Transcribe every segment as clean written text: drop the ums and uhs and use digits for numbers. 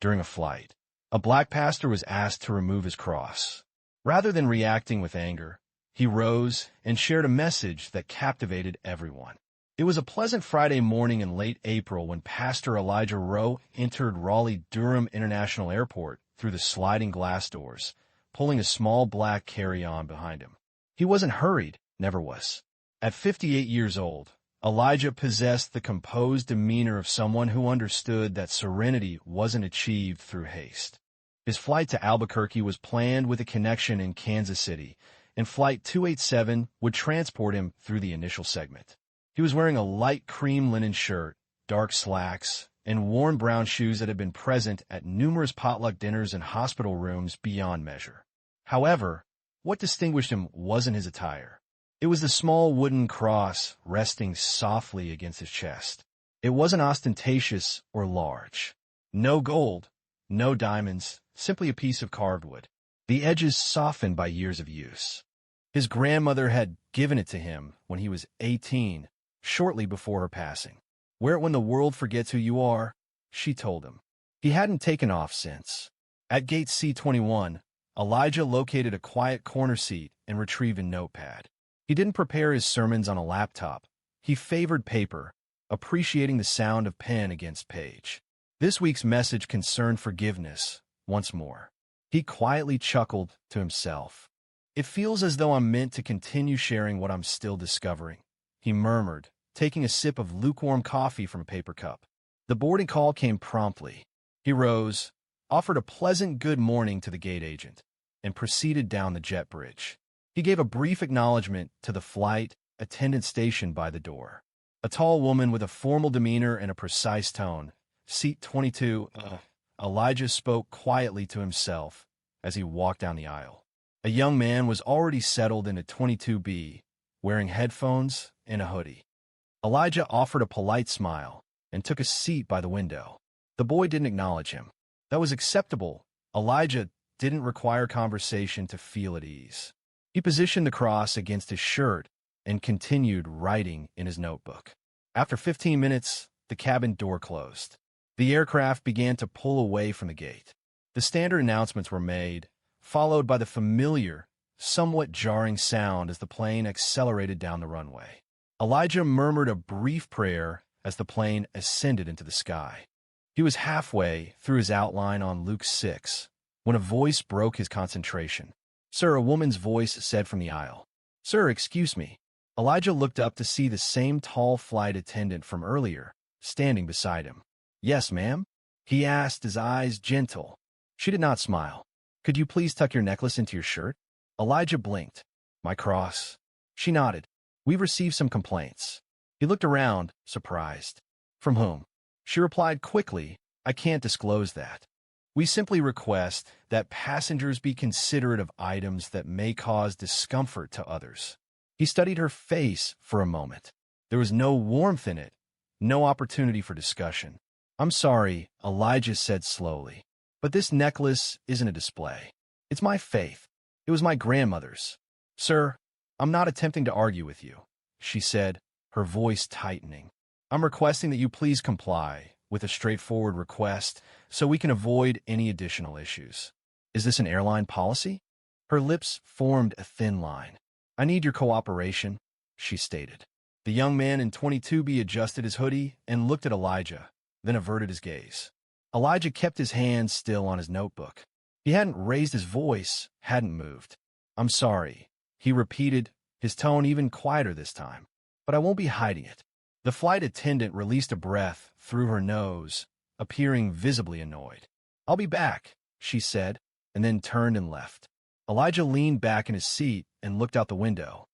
during a flight. A black pastor was asked to remove his cross. Rather than reacting with anger, he rose and shared a message that captivated everyone. It was a pleasant Friday morning in late April when Pastor Elijah Rowe entered Raleigh-Durham International Airport through the sliding glass doors, pulling a small black carry-on behind him. He wasn't hurried, never was. At 58 years old, Elijah possessed the composed demeanor of someone who understood that serenity wasn't achieved through haste. His flight to Albuquerque was planned with a connection in Kansas City, and Flight 287 would transport him through the initial segment. He was wearing a light cream linen shirt, dark slacks, and worn brown shoes that had been present at numerous potluck dinners and hospital rooms beyond measure. However, what distinguished him wasn't his attire. It was the small wooden cross resting softly against his chest. It wasn't ostentatious or large. No gold, no diamonds, simply a piece of carved wood. The edges softened by years of use. His grandmother had given it to him when he was 18, shortly before her passing. "Wear it when the world forgets who you are," she told him. He hadn't taken off since. At gate C-21, Elijah located a quiet corner seat and retrieved a notepad. He didn't prepare his sermons on a laptop. He favored paper, appreciating the sound of pen against page. This week's message concerned forgiveness, once more. He quietly chuckled to himself. "It feels as though I'm meant to continue sharing what I'm still discovering," he murmured, taking a sip of lukewarm coffee from a paper cup. The boarding call came promptly. He rose, offered a pleasant good morning to the gate agent, and proceeded down the jet bridge. He gave a brief acknowledgement to the flight attendant stationed by the door. A tall woman with a formal demeanor and a precise tone. "Seat 22, Elijah spoke quietly to himself as he walked down the aisle. A young man was already settled into 22B, wearing headphones and a hoodie. Elijah offered a polite smile and took a seat by the window. The boy didn't acknowledge him. That was acceptable. Elijah didn't require conversation to feel at ease. He positioned the cross against his shirt and continued writing in his notebook. After 15 minutes, the cabin door closed. The aircraft began to pull away from the gate. The standard announcements were made, followed by the familiar, somewhat jarring sound as the plane accelerated down the runway. Elijah murmured a brief prayer as the plane ascended into the sky. He was halfway through his outline on Luke 6 when a voice broke his concentration. "Sir," a woman's voice said from the aisle. "Sir, excuse me." Elijah looked up to see the same tall flight attendant from earlier, standing beside him. "Yes, ma'am?" he asked, his eyes gentle. She did not smile. "Could you please tuck your necklace into your shirt?" Elijah blinked. "My cross." She nodded. "We've received some complaints." He looked around, surprised. "From whom?" She replied quickly, "I can't disclose that. We simply request that passengers be considerate of items that may cause discomfort to others." He studied her face for a moment. There was no warmth in it, no opportunity for discussion. "I'm sorry," Elijah said slowly, "but this necklace isn't a display. It's my faith. It was my grandmother's." "Sir, I'm not attempting to argue with you," she said, her voice tightening. "I'm requesting that you please comply with a straightforward request so we can avoid any additional issues." "Is this an airline policy?" Her lips formed a thin line. "I need your cooperation," she stated. The young man in 22B adjusted his hoodie and looked at Elijah, then averted his gaze. Elijah kept his hands still on his notebook. He hadn't raised his voice, hadn't moved. "I'm sorry," he repeated, his tone even quieter this time. "But I won't be hiding it." The flight attendant released a breath through her nose, appearing visibly annoyed. "I'll be back," she said, and then turned and left. Elijah leaned back in his seat and looked out the window.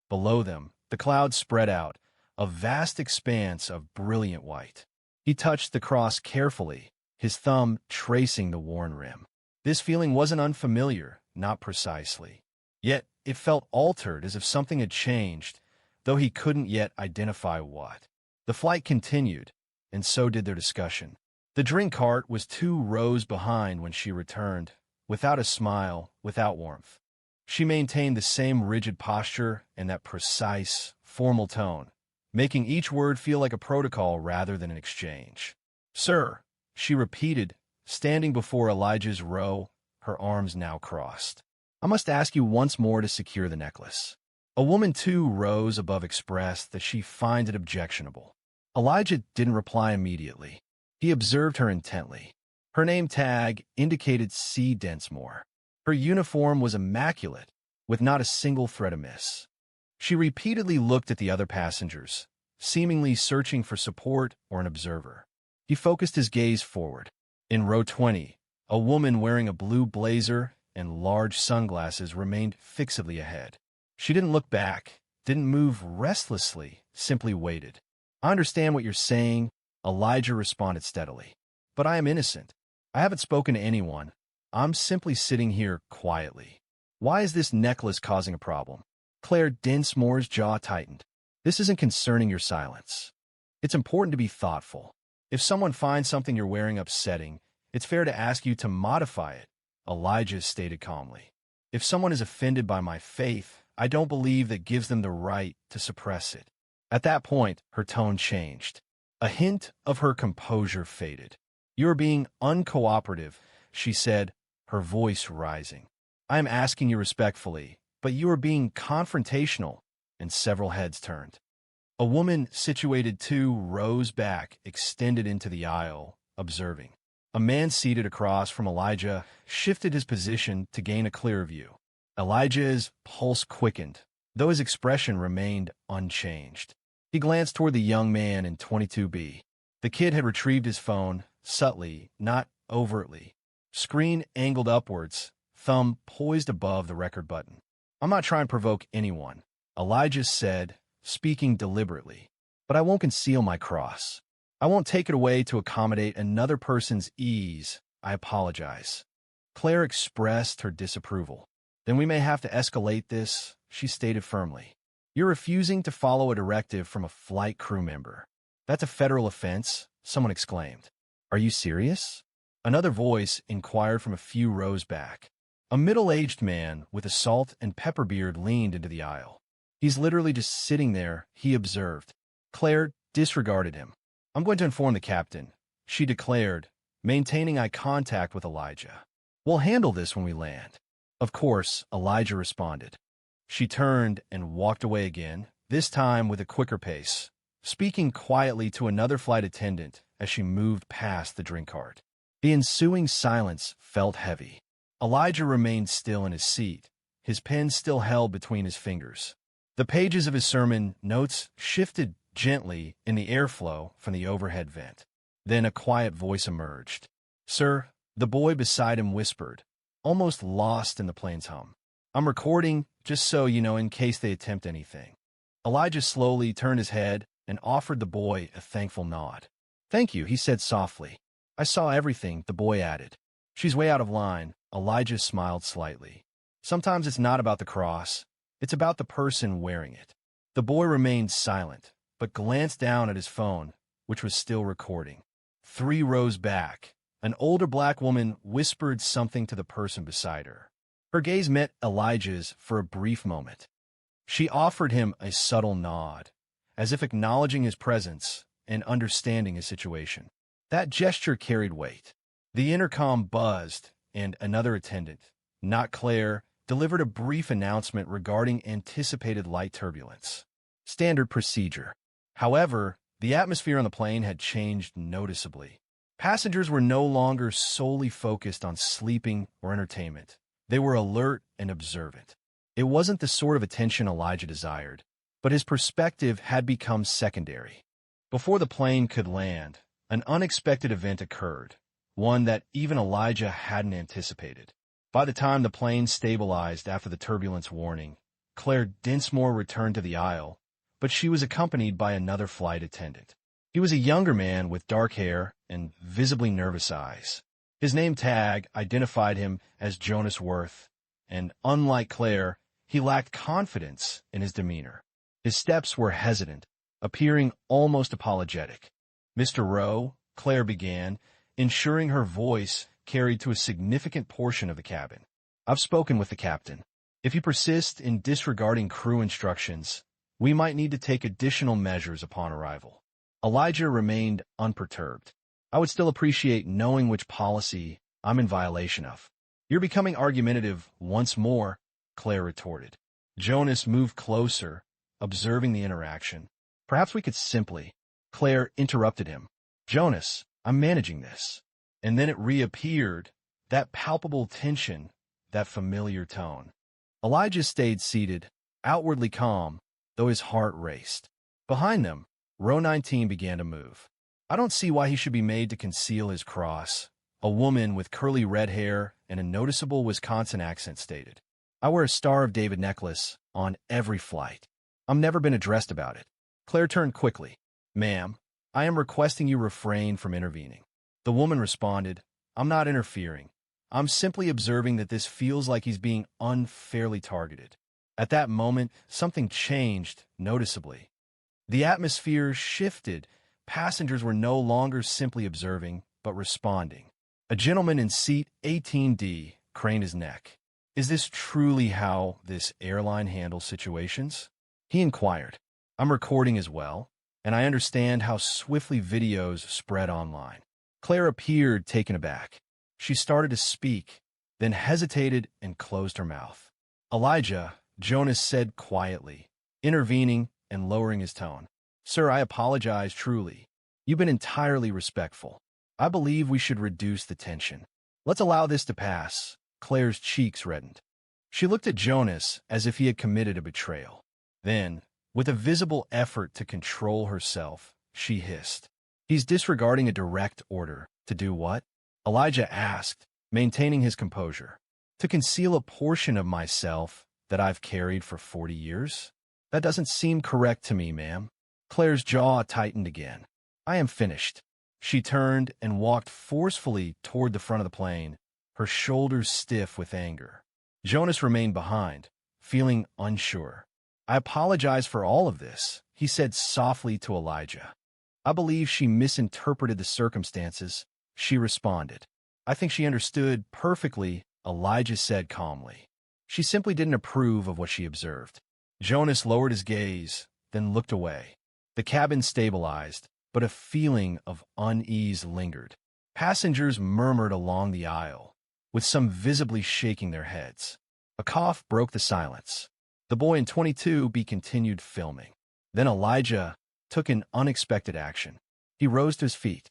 Below them, the clouds spread out, a vast expanse of brilliant white. He touched the cross carefully, his thumb tracing the worn rim. This feeling wasn't unfamiliar, not precisely. Yet it felt altered, as if something had changed, though he couldn't yet identify what. The flight continued, and so did their discussion. The drink cart was 2 rows behind when she returned, without a smile, without warmth. She maintained the same rigid posture and that precise, formal tone, making each word feel like a protocol rather than an exchange. "Sir," she repeated, standing before Elijah's row, her arms now crossed. "I must ask you once more to secure the necklace." A woman, 2 rows above, expressed that she finds it objectionable. Elijah didn't reply immediately. He observed her intently. Her name tag indicated C. Densmore. Her uniform was immaculate, with not a single thread amiss. She repeatedly looked at the other passengers, seemingly searching for support or an observer. He focused his gaze forward. In row 20, a woman wearing a blue blazer and large sunglasses remained fixedly ahead. She didn't look back, didn't move restlessly, simply waited. "I understand what you're saying," Elijah responded steadily. "But I am innocent. I haven't spoken to anyone. I'm simply sitting here quietly. Why is this necklace causing a problem?" Claire Densmore's jaw tightened. "This isn't concerning your silence. It's important to be thoughtful. If someone finds something you're wearing upsetting, it's fair to ask you to modify it," Elijah stated calmly. "If someone is offended by my faith, I don't believe that gives them the right to suppress it." At that point, her tone changed. A hint of her composure faded. "You're being uncooperative," she said, her voice rising. "I am asking you respectfully, but you are being confrontational," and several heads turned. A woman situated 2 rows back extended into the aisle, observing. A man seated across from Elijah shifted his position to gain a clearer view. Elijah's pulse quickened, though his expression remained unchanged. He glanced toward the young man in 22B. The kid had retrieved his phone, subtly, not overtly. Screen angled upwards, thumb poised above the record button. "I'm not trying to provoke anyone," Elijah said, speaking deliberately. "But I won't conceal my cross. I won't take it away to accommodate another person's ease. I apologize." Claire expressed her disapproval. "Then we may have to escalate this," she stated firmly. "You're refusing to follow a directive from a flight crew member. That's a federal offense," someone exclaimed. "Are you serious?" Another voice inquired from a few rows back. A middle-aged man with a salt and pepper beard leaned into the aisle. "He's literally just sitting there," he observed. Claire disregarded him. "I'm going to inform the captain," she declared, maintaining eye contact with Elijah. "We'll handle this when we land." "Of course," Elijah responded. She turned and walked away again, this time with a quicker pace, speaking quietly to another flight attendant as she moved past the drink cart. The ensuing silence felt heavy. Elijah remained still in his seat, his pen still held between his fingers. The pages of his sermon notes shifted gently in the airflow from the overhead vent. Then a quiet voice emerged. "Sir," the boy beside him whispered, almost lost in the plane's hum. "I'm recording, just so you know, in case they attempt anything." Elijah slowly turned his head and offered the boy a thankful nod. "Thank you," he said softly. "I saw everything," the boy added. "She's way out of line," Elijah smiled slightly. "Sometimes it's not about the cross. It's about the person wearing it." The boy remained silent, but glanced down at his phone, which was still recording. 3 rows back, an older black woman whispered something to the person beside her. Her gaze met Elijah's for a brief moment. She offered him a subtle nod, as if acknowledging his presence and understanding his situation. That gesture carried weight. The intercom buzzed, and another attendant, not Claire, delivered a brief announcement regarding anticipated light turbulence. Standard procedure. However, the atmosphere on the plane had changed noticeably. Passengers were no longer solely focused on sleeping or entertainment. They were alert and observant. It wasn't the sort of attention Elijah desired, but his perspective had become secondary. Before the plane could land, an unexpected event occurred, one that even Elijah hadn't anticipated. By the time the plane stabilized after the turbulence warning, Claire Densmore returned to the aisle, but she was accompanied by another flight attendant. He was a younger man with dark hair and visibly nervous eyes. His name tag identified him as Jonas Worth, and unlike Claire, he lacked confidence in his demeanor. His steps were hesitant, appearing almost apologetic. "Mr. Rowe," Claire began, ensuring her voice carried to a significant portion of the cabin. "I've spoken with the captain. If you persist in disregarding crew instructions, we might need to take additional measures upon arrival." Elijah remained unperturbed. I would still appreciate knowing which policy I'm in violation of. You're becoming argumentative once more, Claire retorted. Jonas moved closer, observing the interaction. Perhaps we could simply... Claire interrupted him. Jonas, I'm managing this. And then it reappeared, that palpable tension, that familiar tone. Elijah stayed seated, outwardly calm, though his heart raced. Behind them, row 19 began to move. I don't see why he should be made to conceal his cross, a woman with curly red hair and a noticeable Wisconsin accent stated. I wear a Star of David necklace on every flight. I've never been addressed about it. Claire turned quickly. Ma'am, I am requesting you refrain from intervening. The woman responded, I'm not interfering. I'm simply observing that this feels like he's being unfairly targeted. At that moment, something changed noticeably. The atmosphere shifted. Passengers were no longer simply observing, but responding. A gentleman in seat 18D craned his neck. Is this truly how this airline handles situations? He inquired. I'm recording as well, and I understand how swiftly videos spread online. Claire appeared taken aback. She started to speak, then hesitated and closed her mouth. Elijah, Jonas said quietly, intervening and lowering his tone. Sir, I apologize truly. You've been entirely respectful. I believe we should reduce the tension. Let's allow this to pass. Claire's cheeks reddened. She looked at Jonas as if he had committed a betrayal. Then, with a visible effort to control herself, she hissed. He's disregarding a direct order. To do what? Elijah asked, maintaining his composure. To conceal a portion of myself that I've carried for 40 years? That doesn't seem correct to me, ma'am. Claire's jaw tightened again. I am finished. She turned and walked forcefully toward the front of the plane, her shoulders stiff with anger. Jonas remained behind, feeling unsure. I apologize for all of this, he said softly to Elijah. I believe she misinterpreted the circumstances, she responded. I think she understood perfectly, Elijah said calmly. She simply didn't approve of what she observed. Jonas lowered his gaze, then looked away. The cabin stabilized, but a feeling of unease lingered. Passengers murmured along the aisle, with some visibly shaking their heads. A cough broke the silence. The boy in 22B continued filming. Then Elijah took an unexpected action. He rose to his feet.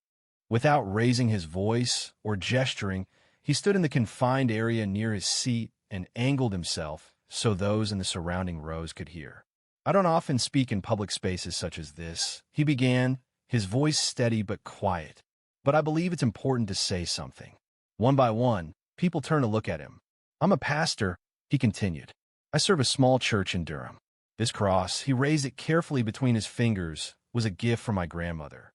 Without raising his voice or gesturing, he stood in the confined area near his seat and angled himself so those in the surrounding rows could hear. I don't often speak in public spaces such as this, he began, his voice steady but quiet. But I believe it's important to say something. One by one, people turned to look at him. I'm a pastor, he continued. I serve a small church in Durham. This cross, he raised it carefully between his fingers, was a gift from my grandmother.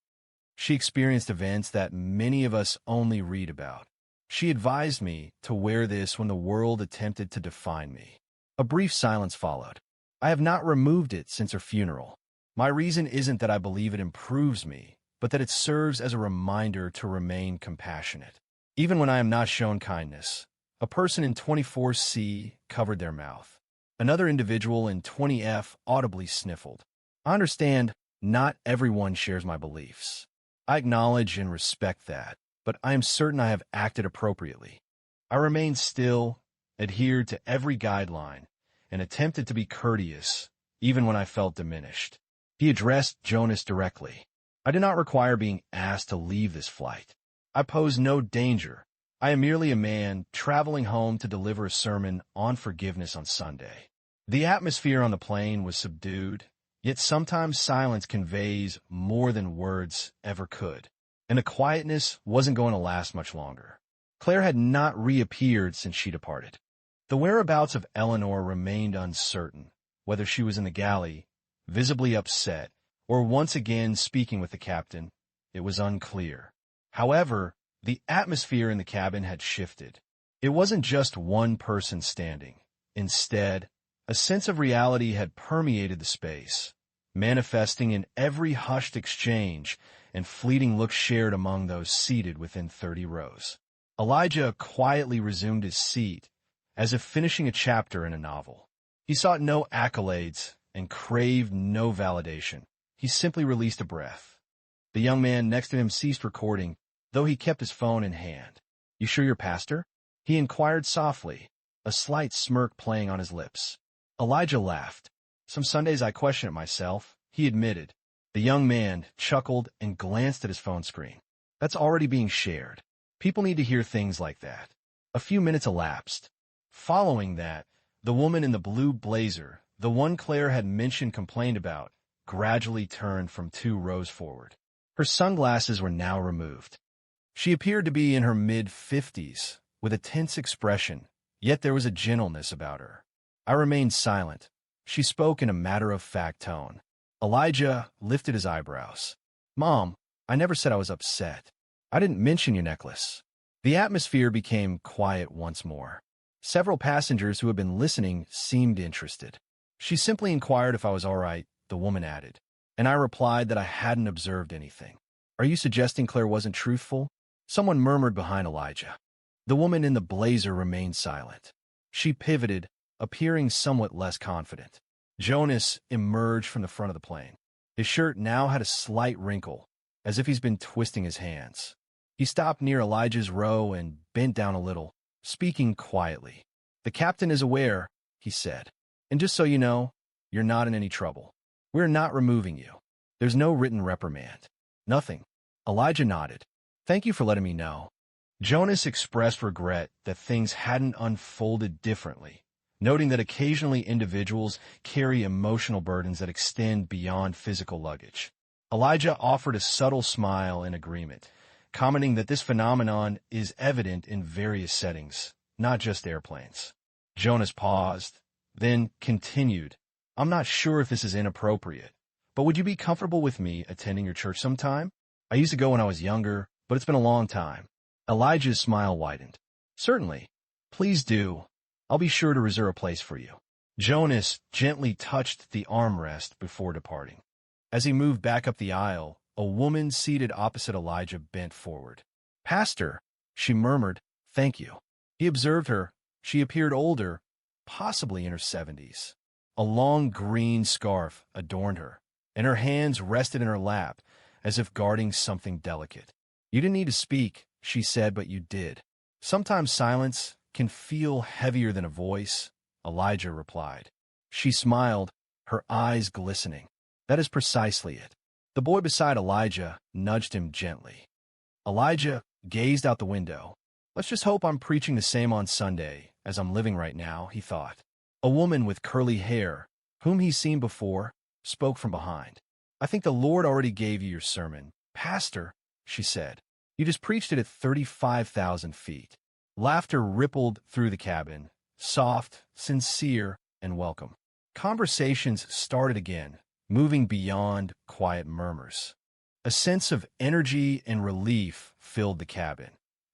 She experienced events that many of us only read about. She advised me to wear this when the world attempted to define me. A brief silence followed. I have not removed it since her funeral. My reason isn't that I believe it improves me, but that it serves as a reminder to remain compassionate. Even when I am not shown kindness, a person in 24C covered their mouth. Another individual in 20F audibly sniffled. I understand not everyone shares my beliefs. I acknowledge and respect that, but I am certain I have acted appropriately. I remained still, adhered to every guideline, and attempted to be courteous, even when I felt diminished. He addressed Jonas directly. I do not require being asked to leave this flight. I pose no danger. I am merely a man traveling home to deliver a sermon on forgiveness on Sunday. The atmosphere on the plane was subdued, yet sometimes silence conveys more than words ever could, and the quietness wasn't going to last much longer. Claire had not reappeared since she departed. The whereabouts of Eleanor remained uncertain, whether she was in the galley, visibly upset, or once again speaking with the captain. It was unclear. However, the atmosphere in the cabin had shifted. It wasn't just one person standing. Instead, a sense of reality had permeated the space, manifesting in every hushed exchange and fleeting look shared among those seated within 30 rows. Elijah quietly resumed his seat, as if finishing a chapter in a novel. He sought no accolades and craved no validation. He simply released a breath. The young man next to him ceased recording, though he kept his phone in hand. "You sure you're pastor?" he inquired softly, a slight smirk playing on his lips. Elijah laughed. "Some Sundays I question it myself," he admitted. The young man chuckled and glanced at his phone screen. "That's already being shared. People need to hear things like that." A few minutes elapsed. Following that, the woman in the blue blazer, the one Claire had mentioned complained about, gradually turned from 2 rows forward. Her sunglasses were now removed. She appeared to be in her mid-50s, with a tense expression, yet there was a gentleness about her. I remained silent. She spoke in a matter-of-fact tone. Elijah lifted his eyebrows. "Mom, I never said I was upset. I didn't mention your necklace." The atmosphere became quiet once more. Several passengers who had been listening seemed interested. "She simply inquired if I was all right," the woman added, and I replied that I hadn't observed anything. "Are you suggesting Claire wasn't truthful?" Someone murmured behind Elijah. The woman in the blazer remained silent. She pivoted, appearing somewhat less confident. Jonas emerged from the front of the plane. His shirt now had a slight wrinkle, as if he's been twisting his hands. He stopped near Elijah's row and bent down a little, speaking quietly. "The captain is aware," he said. "And just so you know, you're not in any trouble. We're not removing you. There's no written reprimand." "Nothing." Elijah nodded. "Thank you for letting me know." Jonas expressed regret that things hadn't unfolded differently, noting that occasionally individuals carry emotional burdens that extend beyond physical luggage. Elijah offered a subtle smile in agreement, commenting that this phenomenon is evident in various settings, not just airplanes. Jonas paused, then continued, "I'm not sure if this is inappropriate, but would you be comfortable with me attending your church sometime? I used to go when I was younger, but it's been a long time." Elijah's smile widened. "Certainly. Please do. I'll be sure to reserve a place for you." Jonas gently touched the armrest before departing. As he moved back up the aisle, a woman seated opposite Elijah bent forward. "Pastor," she murmured, "thank you." He observed her. She appeared older, possibly in her 70s. A long green scarf adorned her, and her hands rested in her lap, as if guarding something delicate. "You didn't need to speak," she said, "but you did." "Sometimes silence can feel heavier than a voice," Elijah replied. She smiled, her eyes glistening. "That is precisely it." The boy beside Elijah nudged him gently. Elijah gazed out the window. "Let's just hope I'm preaching the same on Sunday as I'm living right now," he thought. A woman with curly hair, whom he's seen before, spoke from behind. "I think the Lord already gave you your sermon, Pastor," she said. "You just preached it at 35,000 feet. Laughter rippled through the cabin, soft, sincere, and welcome. Conversations started again, moving beyond quiet murmurs. A sense of energy and relief filled the cabin,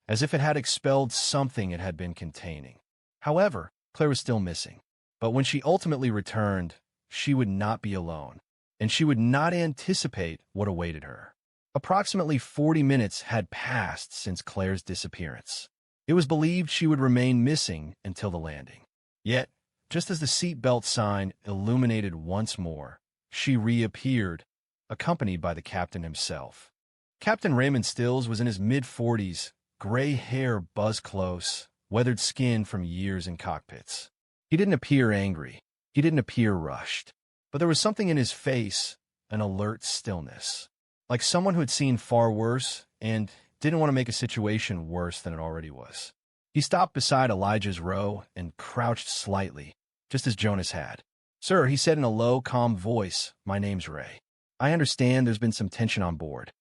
as if it had expelled something it had been containing. However, Claire was still missing. But when she ultimately returned, she would not be alone, and she would not anticipate what awaited her. Approximately 40 minutes had passed since Claire's disappearance. It was believed she would remain missing until the landing. Yet, just as the seatbelt sign illuminated once more, she reappeared, accompanied by the captain himself. Captain Raymond Stills was in his mid-40s, gray hair buzzed close, weathered skin from years in cockpits. He didn't appear angry. He didn't appear rushed. But there was something in his face, an alert stillness, like someone who had seen far worse and didn't want to make a situation worse than it already was. He stopped beside Elijah's row and crouched slightly, just as Jonas had. "Sir," he said in a low, calm voice, "my name's Ray. I understand there's been some tension on board."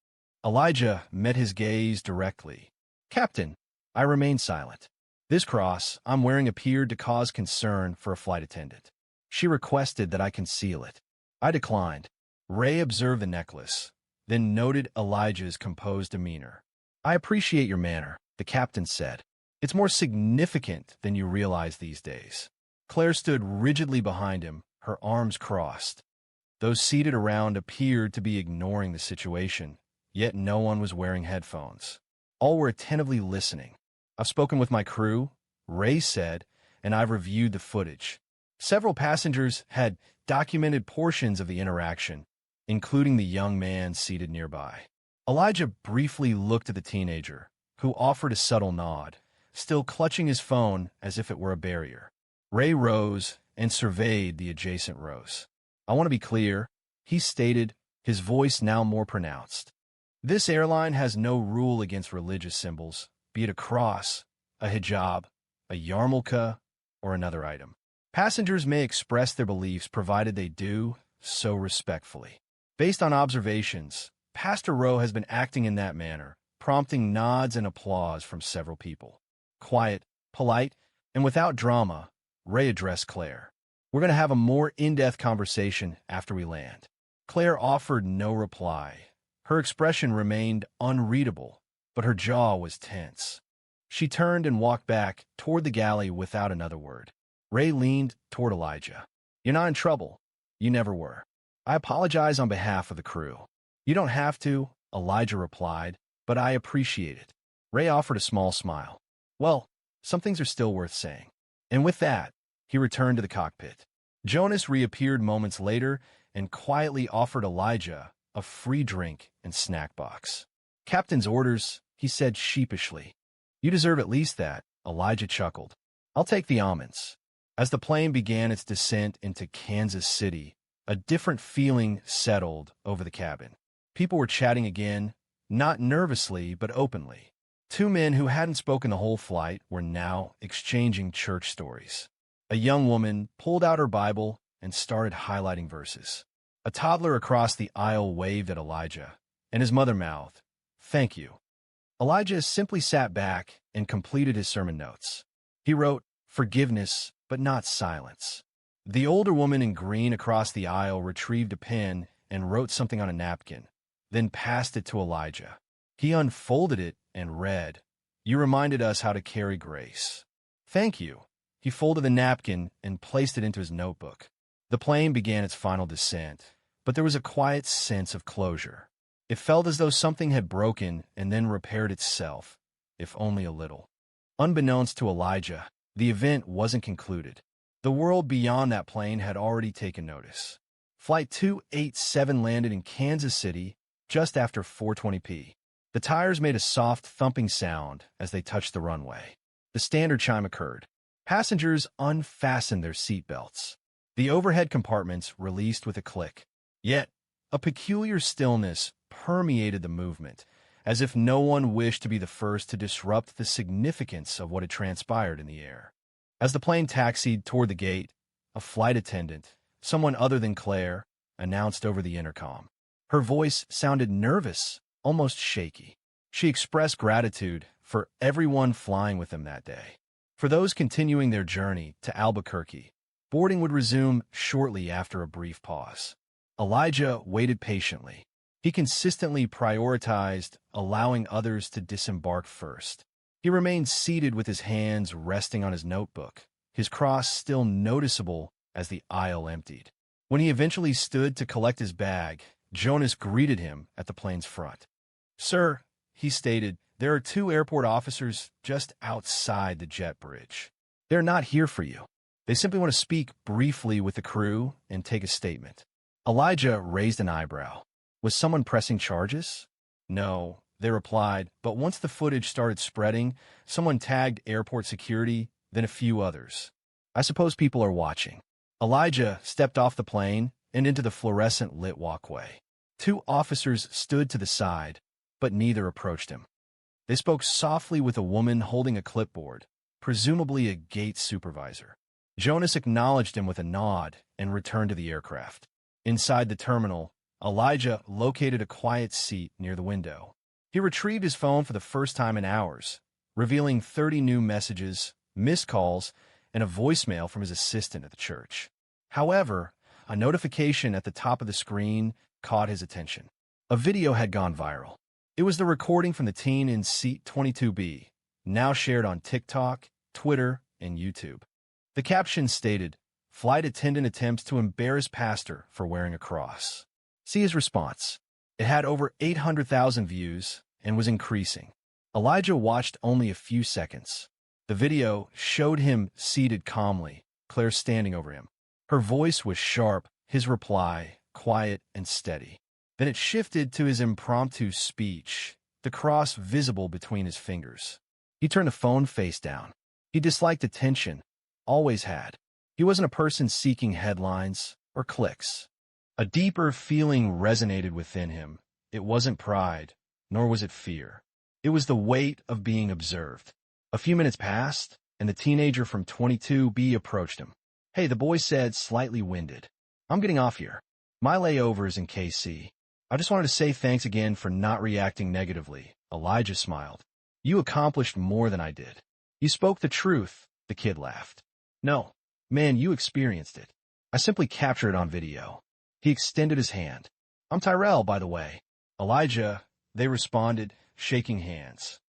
Elijah met his gaze directly. "Captain," I remained silent. "This cross I'm wearing appeared to cause concern for a flight attendant. She requested that I conceal it. I declined." Ray observed the necklace, then noted Elijah's composed demeanor. "I appreciate your manner," the captain said. "It's more significant than you realize these days." Claire stood rigidly behind him, her arms crossed. Those seated around appeared to be ignoring the situation, yet no one was wearing headphones. All were attentively listening. "I've spoken with my crew," Ray said, "and I've reviewed the footage. Several passengers had documented portions of the interaction, including the young man seated nearby. Elijah briefly looked at the teenager, who offered a subtle nod, still clutching his phone as if it were a barrier. Ray rose and surveyed the adjacent rows. "I want to be clear," he stated, his voice now more pronounced. "This airline has no rule against religious symbols, be it a cross, a hijab, a yarmulke, or another item. Passengers may express their beliefs provided they do so respectfully. Based on observations, Pastor Rowe has been acting in that manner, prompting nods and applause from several people." Quiet, polite, and without drama, Ray addressed Claire. "We're going to have a more in-depth conversation after we land." Claire offered no reply. Her expression remained unreadable, but her jaw was tense. She turned and walked back toward the galley without another word. Ray leaned toward Elijah. "You're not in trouble. You never were. I apologize on behalf of the crew." "You don't have to," Elijah replied, "but I appreciate it." Ray offered a small smile. "Well, some things are still worth saying." And with that, he returned to the cockpit. Jonas reappeared moments later and quietly offered Elijah a free drink and snack box. "Captain's orders," he said sheepishly. "You deserve at least that," Elijah chuckled. "I'll take the almonds." As the plane began its descent into Kansas City, a different feeling settled over the cabin. People were chatting again, not nervously but openly. Two men who hadn't spoken the whole flight were now exchanging church stories. A young woman pulled out her Bible and started highlighting verses. A toddler across the aisle waved at Elijah, and his mother mouthed, "Thank you." Elijah simply sat back and completed his sermon notes. He wrote, "Forgiveness, but not silence." The older woman in green across the aisle retrieved a pen and wrote something on a napkin, then passed it to Elijah. He unfolded it and read, "You reminded us how to carry grace." "Thank you." He folded the napkin and placed it into his notebook. The plane began its final descent, but there was a quiet sense of closure. It felt as though something had broken and then repaired itself, if only a little. Unbeknownst to Elijah, the event wasn't concluded. The world beyond that plane had already taken notice. Flight 287 landed in Kansas City just after 4:20 p.m. The tires made a soft thumping sound as they touched the runway. The standard chime occurred. Passengers unfastened their seatbelts. The overhead compartments released with a click. Yet, a peculiar stillness permeated the movement, as if no one wished to be the first to disrupt the significance of what had transpired in the air. As the plane taxied toward the gate, a flight attendant, someone other than Claire, announced over the intercom. Her voice sounded nervous, almost shaky. She expressed gratitude for everyone flying with them that day. For those continuing their journey to Albuquerque, boarding would resume shortly after a brief pause. Elijah waited patiently. He consistently prioritized allowing others to disembark first. He remained seated with his hands resting on his notebook, his cross still noticeable as the aisle emptied. When he eventually stood to collect his bag, Jonas greeted him at the plane's front. "Sir," he stated, "there are 2 airport officers just outside the jet bridge. They're not here for you. They simply want to speak briefly with the crew and take a statement." Elijah raised an eyebrow. Was someone pressing charges? "No," they replied, but once the footage started spreading, someone tagged airport security, then a few others. "I suppose people are watching." Elijah stepped off the plane and into the fluorescent-lit walkway. 2 officers stood to the side, but neither approached him. They spoke softly with a woman holding a clipboard, presumably a gate supervisor. Jonas acknowledged him with a nod and returned to the aircraft. Inside the terminal, Elijah located a quiet seat near the window. He retrieved his phone for the first time in hours, revealing 30 new messages, missed calls, and a voicemail from his assistant at the church. However, a notification at the top of the screen caught his attention. A video had gone viral. It was the recording from the teen in seat 22B, now shared on TikTok, Twitter, and YouTube. The caption stated, "Flight attendant attempts to embarrass pastor for wearing a cross." See his response. It had over 800,000 views and was increasing. Elijah watched only a few seconds. The video showed him seated calmly, Claire standing over him. Her voice was sharp, his reply quiet and steady. Then it shifted to his impromptu speech, the cross visible between his fingers. He turned the phone face down. He disliked attention, always had. He wasn't a person seeking headlines or clicks. A deeper feeling resonated within him. It wasn't pride, nor was it fear. It was the weight of being observed. A few minutes passed, and the teenager from 22B approached him. "Hey," the boy said, slightly winded. "I'm getting off here. My layover is in KC. I just wanted to say thanks again for not reacting negatively." Elijah smiled. "You accomplished more than I did." "You spoke the truth," the kid laughed. "No, man, you experienced it. I simply captured it on video." He extended his hand. "I'm Tyrell, by the way." "Elijah," they responded, shaking hands.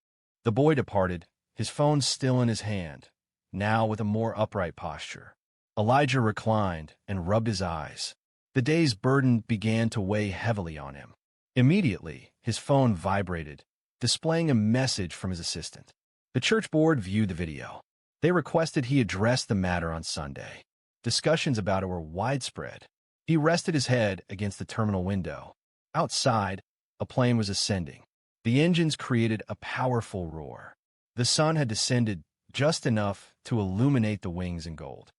The boy departed, his phone still in his hand, now with a more upright posture. Elijah reclined and rubbed his eyes. The day's burden began to weigh heavily on him. Immediately, his phone vibrated, displaying a message from his assistant. The church board viewed the video. They requested he address the matter on Sunday. Discussions about it were widespread. He rested his head against the terminal window. Outside, a plane was ascending. The engines created a powerful roar. The sun had descended just enough to illuminate the wings in gold.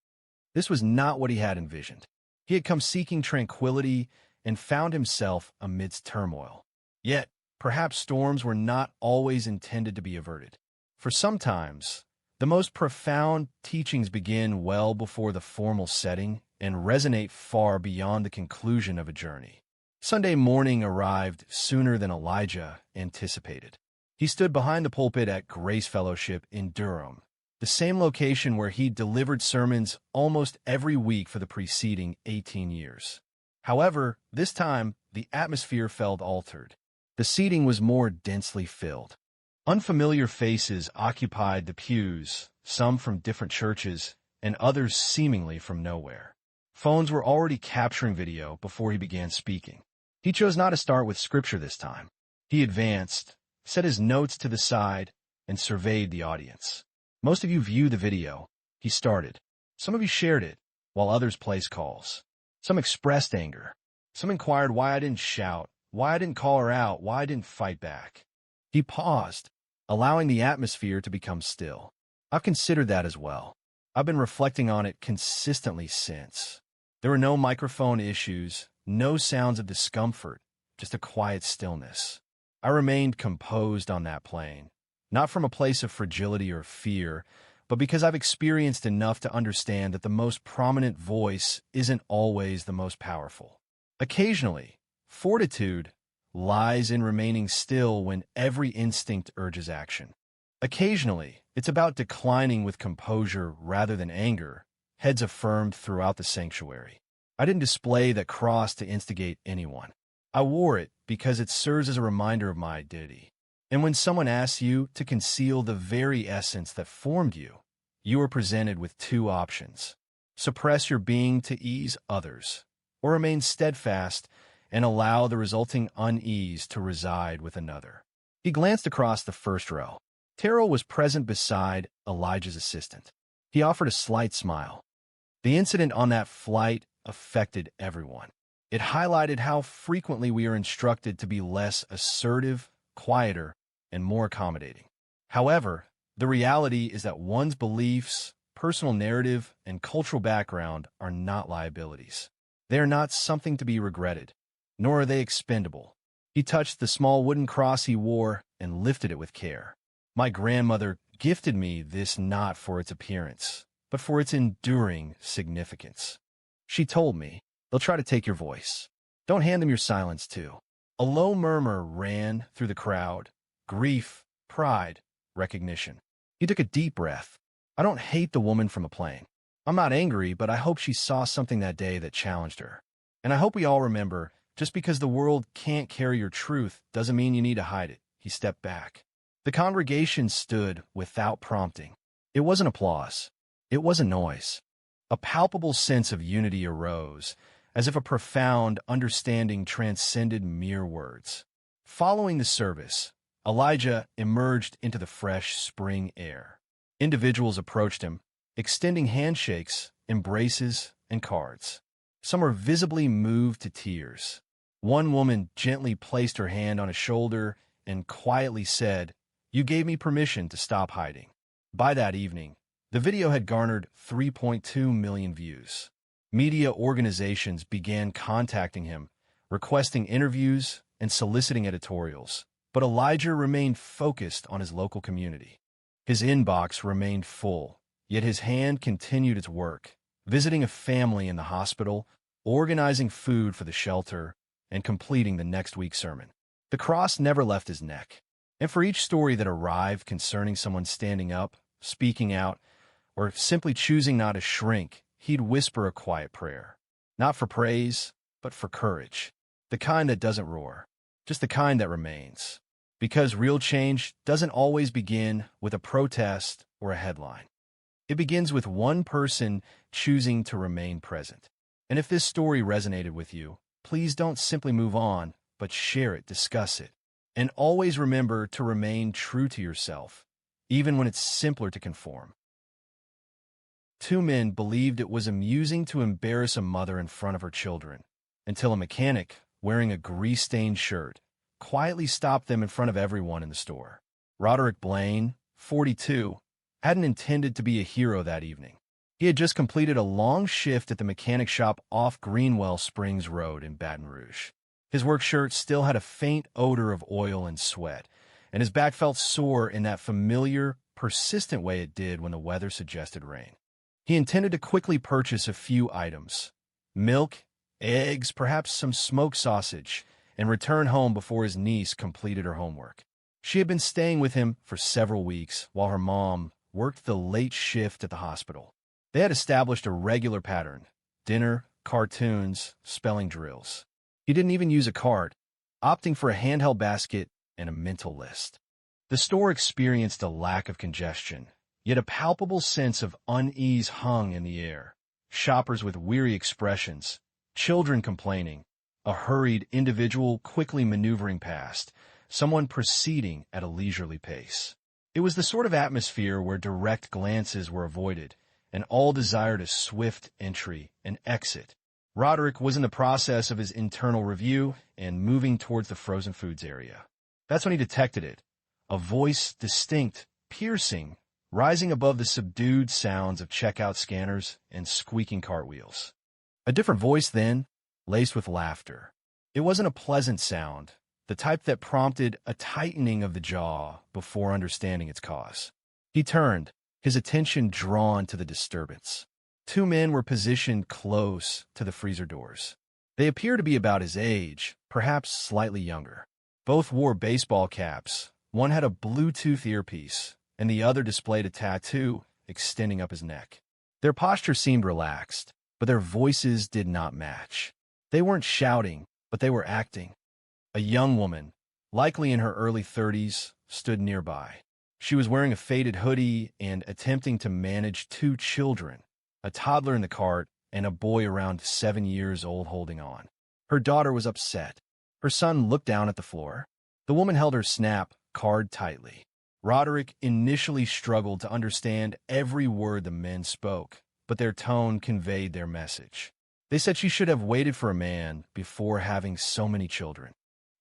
This was not what he had envisioned. He had come seeking tranquility and found himself amidst turmoil. Yet, perhaps storms were not always intended to be averted. For sometimes, the most profound teachings begin well before the formal setting and resonate far beyond the conclusion of a journey. Sunday morning arrived sooner than Elijah anticipated. He stood behind the pulpit at Grace Fellowship in Durham, the same location where he'd delivered sermons almost every week for the preceding 18 years. However, this time, the atmosphere felt altered. The seating was more densely filled. Unfamiliar faces occupied the pews, some from different churches, and others seemingly from nowhere. Phones were already capturing video before he began speaking. He chose not to start with scripture this time. He advanced, set his notes to the side, and surveyed the audience. "Most of you viewed the video," he started. "Some of you shared it, while others placed calls. Some expressed anger. Some inquired why I didn't shout, why I didn't call her out, why I didn't fight back." He paused, allowing the atmosphere to become still. "I've considered that as well. I've been reflecting on it consistently since." There were no microphone issues, no sounds of discomfort, just a quiet stillness. I remained composed on that plane, not from a place of fragility or fear, but because I've experienced enough to understand that the most prominent voice isn't always the most powerful. Occasionally, fortitude lies in remaining still when every instinct urges action. Occasionally, it's about declining with composure rather than anger, heads affirmed throughout the sanctuary. I didn't display that cross to instigate anyone. I wore it because it serves as a reminder of my identity. And when someone asks you to conceal the very essence that formed you, you are presented with two options: suppress your being to ease others, or remain steadfast and allow the resulting unease to reside with another. He glanced across the first row. Terrell was present beside Elijah's assistant. He offered a slight smile. The incident on that flight affected everyone. It highlighted how frequently we are instructed to be less assertive, quieter, and more accommodating. However, the reality is that one's beliefs, personal narrative, and cultural background are not liabilities. They are not something to be regretted, nor are they expendable. He touched the small wooden cross he wore and lifted it with care. "My grandmother gifted me this not for its appearance, but for its enduring significance. She told me, they'll try to take your voice. Don't hand them your silence, too." A low murmur ran through the crowd. Grief, pride, recognition. He took a deep breath. "I don't hate the woman from a plane. I'm not angry, but I hope she saw something that day that challenged her. And I hope we all remember, just because the world can't carry your truth doesn't mean you need to hide it." He stepped back. The congregation stood without prompting. It wasn't applause. It wasn't noise. A palpable sense of unity arose, as if a profound understanding transcended mere words. Following the service, Elijah emerged into the fresh spring air. Individuals approached him, extending handshakes, embraces, and cards. Some were visibly moved to tears. One woman gently placed her hand on his shoulder and quietly said, "You gave me permission to stop hiding." By that evening, the video had garnered 3.2 million views. Media organizations began contacting him, requesting interviews and soliciting editorials. But Elijah remained focused on his local community. His inbox remained full, yet his hand continued its work, visiting a family in the hospital, organizing food for the shelter, and completing the next week's sermon. The cross never left his neck, and for each story that arrived concerning someone standing up, speaking out, or simply choosing not to shrink, he'd whisper a quiet prayer. Not for praise, but for courage. The kind that doesn't roar, just the kind that remains. Because real change doesn't always begin with a protest or a headline. It begins with one person choosing to remain present. And if this story resonated with you, please don't simply move on, but share it, discuss it. And always remember to remain true to yourself, even when it's simpler to conform. Two men believed it was amusing to embarrass a mother in front of her children, until a mechanic, wearing a grease-stained shirt, quietly stopped them in front of everyone in the store. Roderick Blaine, 42, hadn't intended to be a hero that evening. He had just completed a long shift at the mechanic shop off Greenwell Springs Road in Baton Rouge. His work shirt still had a faint odor of oil and sweat, and his back felt sore in that familiar, persistent way it did when the weather suggested rain. He intended to quickly purchase a few items: milk, eggs, perhaps some smoked sausage, and return home before his niece completed her homework. She had been staying with him for several weeks while her mom worked the late shift at the hospital. They had established a regular pattern: dinner, cartoons, spelling drills. He didn't even use a card, opting for a handheld basket and a mental list. The store experienced a lack of congestion, yet a palpable sense of unease hung in the air. Shoppers with weary expressions, children complaining, a hurried individual quickly maneuvering past, someone proceeding at a leisurely pace. It was the sort of atmosphere where direct glances were avoided, and all desired a swift entry and exit. Roderick was in the process of his internal review and moving towards the frozen foods area. That's when he detected it, a voice distinct, piercing, rising above the subdued sounds of checkout scanners and squeaking cartwheels. A different voice then, laced with laughter. It wasn't a pleasant sound, the type that prompted a tightening of the jaw before understanding its cause. He turned, his attention drawn to the disturbance. Two men were positioned close to the freezer doors. They appeared to be about his age, perhaps slightly younger. Both wore baseball caps. One had a Bluetooth earpiece, and the other displayed a tattoo extending up his neck. Their posture seemed relaxed, but their voices did not match. They weren't shouting, but they were acting. A young woman, likely in her early 30s, stood nearby. She was wearing a faded hoodie and attempting to manage two children, a toddler in the cart and a boy around 7 years old holding on. Her daughter was upset. Her son looked down at the floor. The woman held her Snap card tightly. Roderick initially struggled to understand every word the men spoke, but their tone conveyed their message. They said she should have waited for a man before having so many children.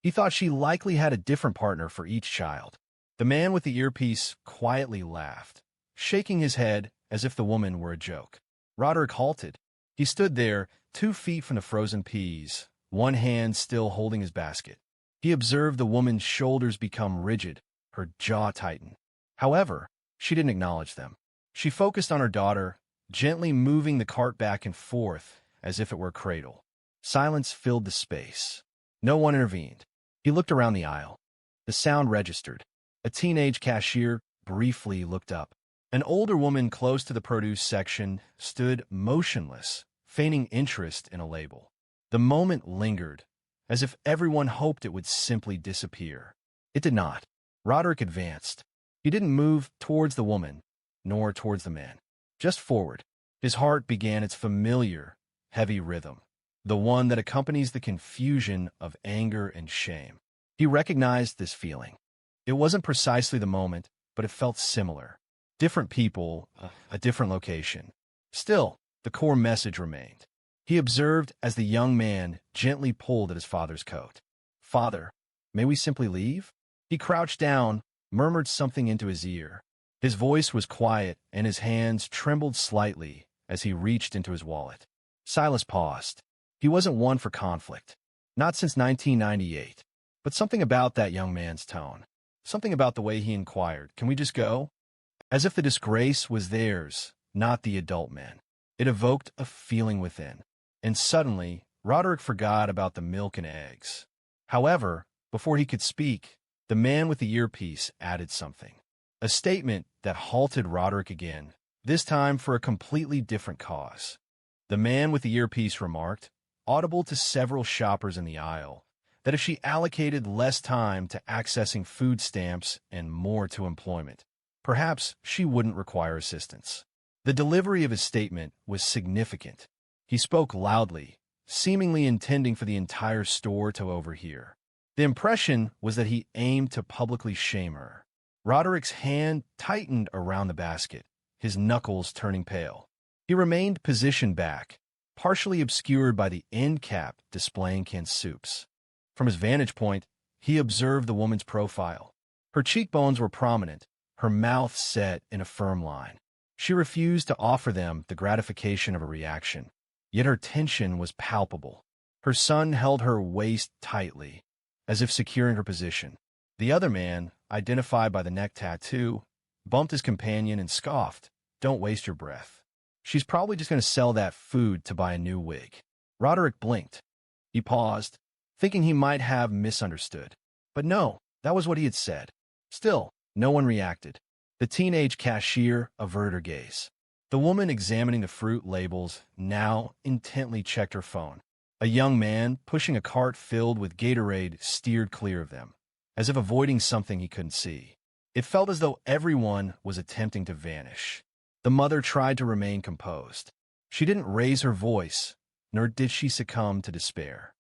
He thought she likely had a different partner for each child. The man with the earpiece quietly laughed, shaking his head as if the woman were a joke. Roderick halted. He stood there, 2 feet from the frozen peas, one hand still holding his basket. He observed the woman's shoulders become rigid, her jaw tighten. However, she didn't acknowledge them. She focused on her daughter, gently moving the cart back and forth as if it were a cradle. Silence filled the space. No one intervened. He looked around the aisle. The sound registered. A teenage cashier briefly looked up. An older woman close to the produce section stood motionless, feigning interest in a label. The moment lingered, as if everyone hoped it would simply disappear. It did not. Roderick advanced. He didn't move towards the woman, nor towards the man. Just forward. His heart began its familiar, heavy rhythm, the one that accompanies the confusion of anger and shame. He recognized this feeling. It wasn't precisely the moment, but it felt similar. Different people, a different location. Still, the core message remained. he observed as the young man gently pulled at his father's coat. "Father, may we simply leave?" He crouched down, murmured something into his ear. His voice was quiet, and his hands trembled slightly as he reached into his wallet. Silas paused. He wasn't one for conflict. Not since 1998. But something about that young man's tone. Something about the way he inquired, "Can we just go?" As if the disgrace was theirs, not the adult men. It evoked a feeling within. And suddenly, Roderick forgot about the milk and eggs. However, before he could speak, the man with the earpiece added something. A statement that halted Roderick again, this time for a completely different cause. The man with the earpiece remarked, audible to several shoppers in the aisle, that if she allocated less time to accessing food stamps and more to employment, perhaps she wouldn't require assistance. The delivery of his statement was significant. He spoke loudly, seemingly intending for the entire store to overhear. The impression was that he aimed to publicly shame her. Roderick's hand tightened around the basket, his knuckles turning pale. He remained positioned back, partially obscured by the end cap displaying canned soups. From his vantage point, he observed the woman's profile. Her cheekbones were prominent, her mouth set in a firm line. She refused to offer them the gratification of a reaction, yet her tension was palpable. Her son held her waist tightly, as if securing her position. The other man, identified by the neck tattoo, bumped his companion and scoffed, "Don't waste your breath. She's probably just going to sell that food to buy a new wig." Roderick blinked. He paused, thinking he might have misunderstood. But no, that was what he had said. Still, no one reacted. The teenage cashier averted her gaze. The woman examining the fruit labels now intently checked her phone. A young man pushing a cart filled with Gatorade steered clear of them, as if avoiding something he couldn't see. It felt as though everyone was attempting to vanish. The mother tried to remain composed. She didn't raise her voice, nor did she succumb to despair.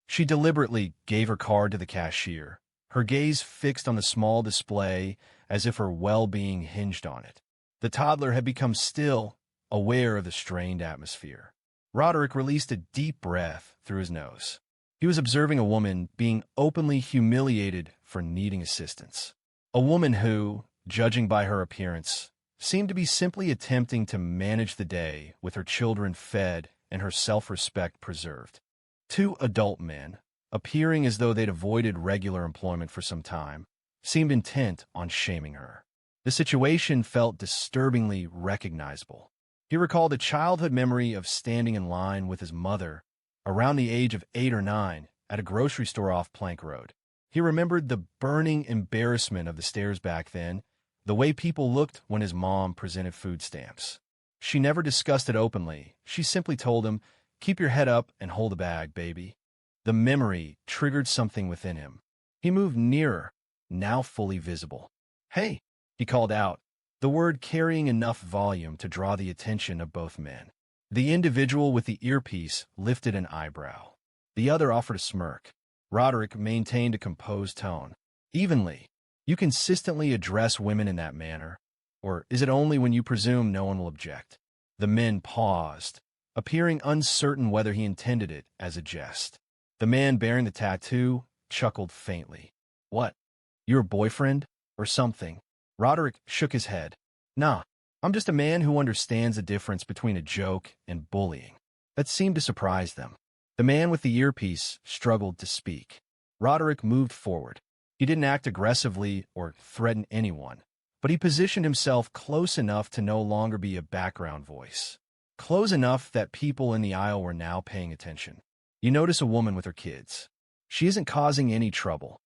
She deliberately gave her card to the cashier, her gaze fixed on the small display as if her well-being hinged on it. The toddler had become still, aware of the strained atmosphere. Roderick released a deep breath through his nose. He was observing a woman being openly humiliated for needing assistance. A woman who, judging by her appearance, seemed to be simply attempting to manage the day with her children fed and her self-respect preserved. Two adult men, appearing as though they'd avoided regular employment for some time, seemed intent on shaming her. The situation felt disturbingly recognizable. He recalled a childhood memory of standing in line with his mother around the age of 8 or 9 at a grocery store off Plank Road. He remembered the burning embarrassment of the stairs back then, the way people looked when his mom presented food stamps. She never discussed it openly. She simply told him, "Keep your head up and hold the bag, baby." The memory triggered something within him. He moved nearer, now fully visible. "Hey," he called out, the word carrying enough volume to draw the attention of both men. The individual with the earpiece lifted an eyebrow. The other offered a smirk. Roderick maintained a composed tone. "Evenly, you consistently address women in that manner, or is it only when you presume no one will object?" The men paused, appearing uncertain whether he intended it as a jest. The man bearing the tattoo chuckled faintly. "What? Your boyfriend? Or something?" Roderick shook his head. "Nah, I'm just a man who understands the difference between a joke and bullying." That seemed to surprise them. The man with the earpiece struggled to speak. Roderick moved forward. He didn't act aggressively or threaten anyone, but he positioned himself close enough to no longer be a background voice. Close enough that people in the aisle were now paying attention. You notice a woman with her kids. She isn't causing any trouble.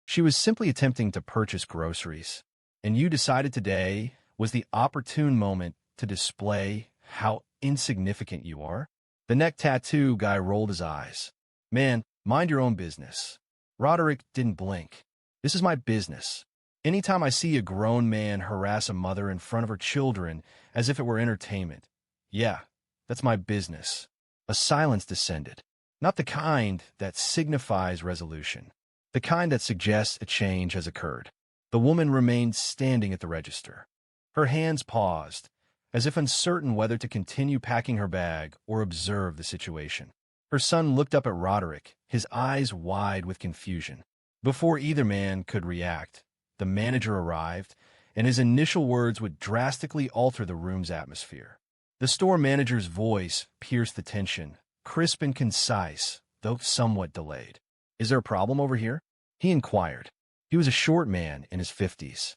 She was simply attempting to purchase groceries. And you decided today was the opportune moment to display how insignificant you are? The neck tattoo guy rolled his eyes. "Man, mind your own business." Roderick didn't blink. "This is my business. Anytime I see a grown man harass a mother in front of her children as if it were entertainment, yeah, that's my business." A silence descended. Not the kind that signifies resolution. The kind that suggests a change has occurred. The woman remained standing at the register. Her hands paused, as if uncertain whether to continue packing her bag or observe the situation. Her son looked up at Roderick, his eyes wide with confusion. Before either man could react, the manager arrived, and his initial words would drastically alter the room's atmosphere. The store manager's voice pierced the tension, crisp and concise, though somewhat delayed. "Is there a problem over here?" he inquired. He was a short man in his 50s.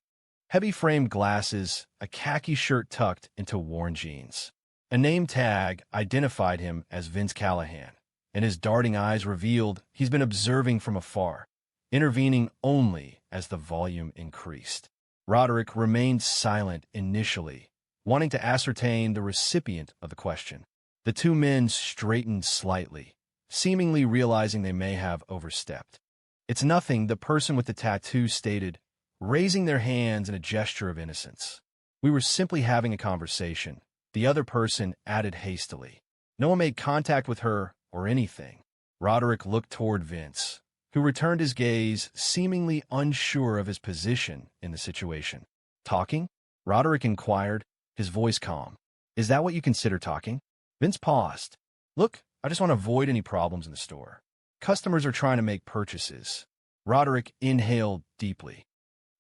Heavy-framed glasses, a khaki shirt tucked into worn jeans. A name tag identified him as Vince Callahan, and his darting eyes revealed he's been observing from afar, intervening only as the volume increased. Roderick remained silent initially, wanting to ascertain the recipient of the question. The two men straightened slightly, seemingly realizing they may have overstepped. "It's nothing," the person with the tattoo stated, raising their hands in a gesture of innocence. "We were simply having a conversation," the other person added hastily. "No one made contact with her or anything." Roderick looked toward Vince, who returned his gaze, seemingly unsure of his position in the situation. "Talking?" Roderick inquired, his voice calm. "Is that what you consider talking?" Vince paused. "Look, I just want to avoid any problems in the store. Customers are trying to make purchases." Roderick inhaled deeply.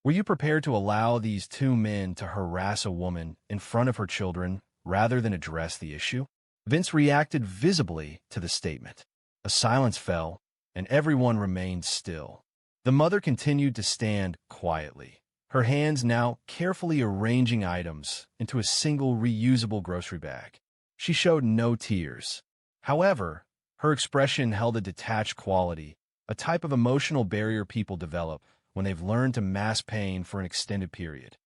"Were you prepared to allow these two men to harass a woman in front of her children rather than address the issue?" Vince reacted visibly to the statement. A silence fell, and everyone remained still. The mother continued to stand quietly, her hands now carefully arranging items into a single reusable grocery bag. She showed no tears. However, her expression held a detached quality, a type of emotional barrier people develop when they've learned to mask pain for an extended period.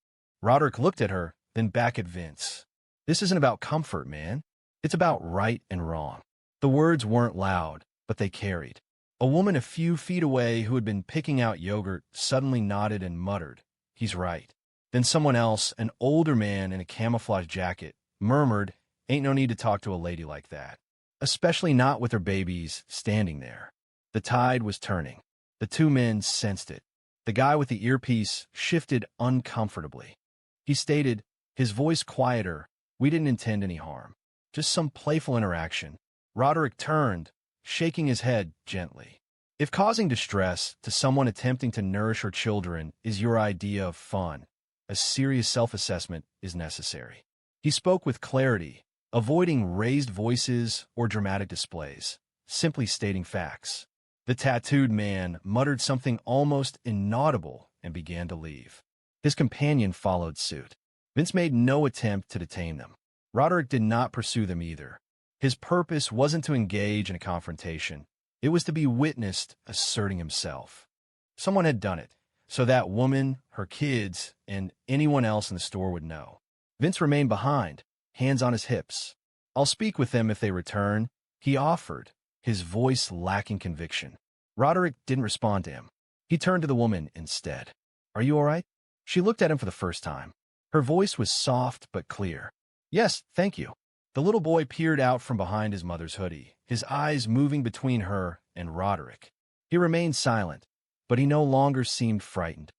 Roderick looked at her, then back at Vince. "This isn't about comfort, man. It's about right and wrong." The words weren't loud, but they carried. A woman a few feet away who had been picking out yogurt suddenly nodded and muttered, "He's right." Then someone else, an older man in a camouflage jacket, murmured, "Ain't no need to talk to a lady like that, especially not with her babies standing there." The tide was turning. The two men sensed it. The guy with the earpiece shifted uncomfortably. He stated, his voice quieter, "We didn't intend any harm. Just some playful interaction." Roderick turned, shaking his head gently. "If causing distress to someone attempting to nourish her children is your idea of fun, a serious self-assessment is necessary." He spoke with clarity, avoiding raised voices or dramatic displays, simply stating facts. The tattooed man muttered something almost inaudible and began to leave. His companion followed suit. Vince made no attempt to detain them. Roderick did not pursue them either. His purpose wasn't to engage in a confrontation. It was to be witnessed asserting himself. Someone had done it, so that woman, her kids, and anyone else in the store would know. Vince remained behind, hands on his hips. "I'll speak with them if they return," he offered, his voice lacking conviction. Roderick didn't respond to him. He turned to the woman instead. "Are you all right?" She looked at him for the first time. Her voice was soft but clear. "Yes, thank you." The little boy peered out from behind his mother's hoodie, his eyes moving between her and Roderick. He remained silent, but he no longer seemed frightened.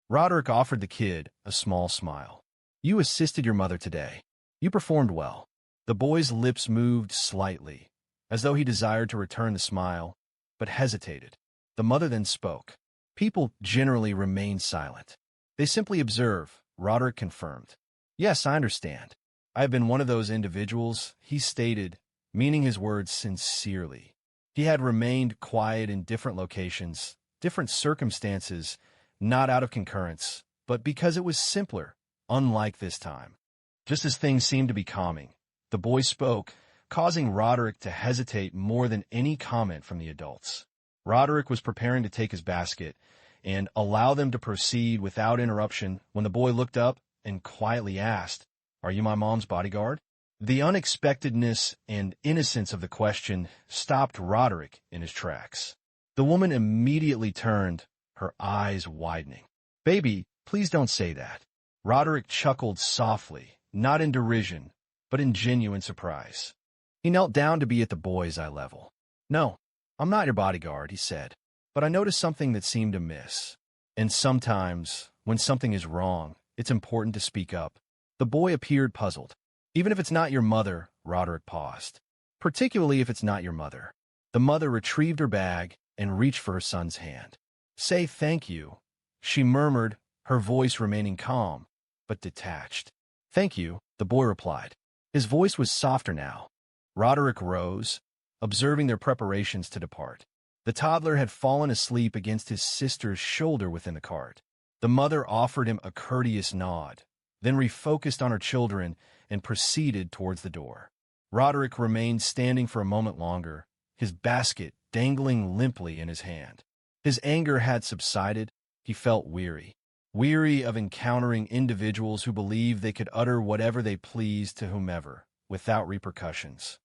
Roderick offered the kid a small smile. "You assisted your mother today. You performed well." The boy's lips moved slightly, as though he desired to return the smile, but hesitated. The mother then spoke. "People generally remain silent. They simply observe," Roderick confirmed. "Yes, I understand. I have been one of those individuals," he stated, meaning his words sincerely. He had remained quiet in different locations, different circumstances, not out of concurrence, but because it was simpler, unlike this time. Just as things seemed to be calming, the boy spoke, causing Roderick to hesitate more than any comment from the adults. Roderick was preparing to take his basket and allow them to proceed without interruption when the boy looked up and quietly asked, "Are you my mom's bodyguard?" The unexpectedness and innocence of the question stopped Roderick in his tracks. The woman immediately turned, her eyes widening. "Baby, please don't say that." Roderick chuckled softly, not in derision, but in genuine surprise. He knelt down to be at the boy's eye level. "No, I'm not your bodyguard," he said, "but I noticed something that seemed amiss. And sometimes, when something is wrong, it's important to speak up." The boy appeared puzzled. Even if it's not your mother, Roderick paused. Particularly if it's not your mother. The mother retrieved her bag and reached for her son's hand. Say thank you, she murmured, her voice remaining calm, but detached. Thank you, the boy replied. His voice was softer now. Roderick rose, observing their preparations to depart. The toddler had fallen asleep against his sister's shoulder within the cart. The mother offered him a courteous nod, then refocused on her children and proceeded towards the door. Roderick remained standing for a moment longer, his basket dangling limply in his hand. His anger had subsided. He felt weary of encountering individuals who believed they could utter whatever they pleased to whomever, without repercussions.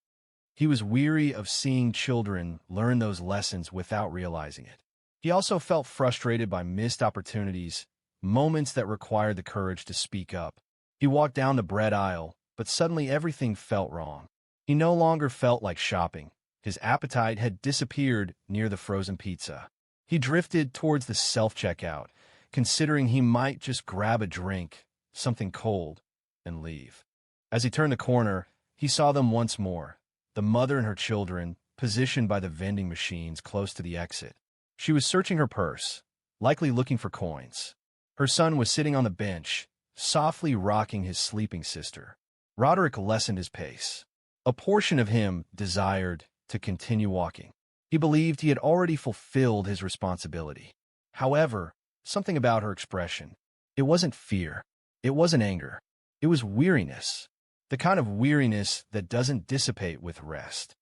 He was weary of seeing children learn those lessons without realizing it. He also felt frustrated by missed opportunities, moments that required the courage to speak up. He walked down the bread aisle, but suddenly everything felt wrong. He no longer felt like shopping. His appetite had disappeared near the frozen pizza. He drifted towards the self-checkout, considering he might just grab a drink, something cold, and leave. As he turned the corner, he saw them once more, the mother and her children, positioned by the vending machines close to the exit. She was searching her purse, likely looking for coins. Her son was sitting on the bench, softly rocking his sleeping sister. Roderick lessened his pace. A portion of him desired to continue walking. He believed he had already fulfilled his responsibility. However, something about her expression. It wasn't fear. It wasn't anger. It was weariness. The kind of weariness that doesn't dissipate with rest.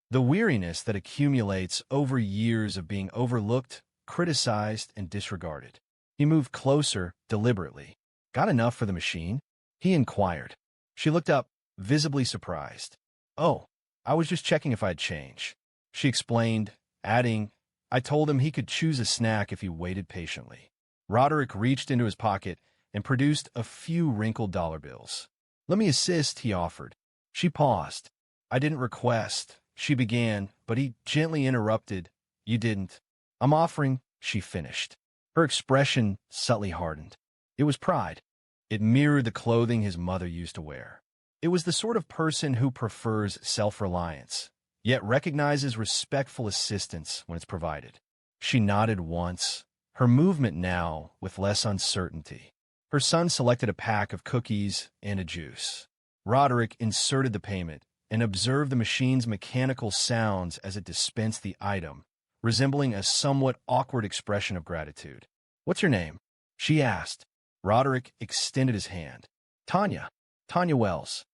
The weariness that accumulates over years of being overlooked, criticized, and disregarded. He moved closer, deliberately. Got enough for the machine? He inquired. She looked up, visibly surprised. Oh, I was just checking if I'd change. She explained, adding, I told him he could choose a snack if he waited patiently. Roderick reached into his pocket and produced a few wrinkled dollar bills. Let me assist, he offered. She paused. I didn't request, she began, but he gently interrupted. You didn't. I'm offering, she finished. Her expression subtly hardened. It was pride. It mirrored the clothing his mother used to wear. It was the sort of person who prefers self-reliance, yet recognizes respectful assistance when it's provided. She nodded once, her movement now with less uncertainty. Her son selected a pack of cookies and a juice. Roderick inserted the payment and observed the machine's mechanical sounds as it dispensed the item, resembling a somewhat awkward expression of gratitude. What's your name? She asked. Roderick extended his hand. Tanya Wells.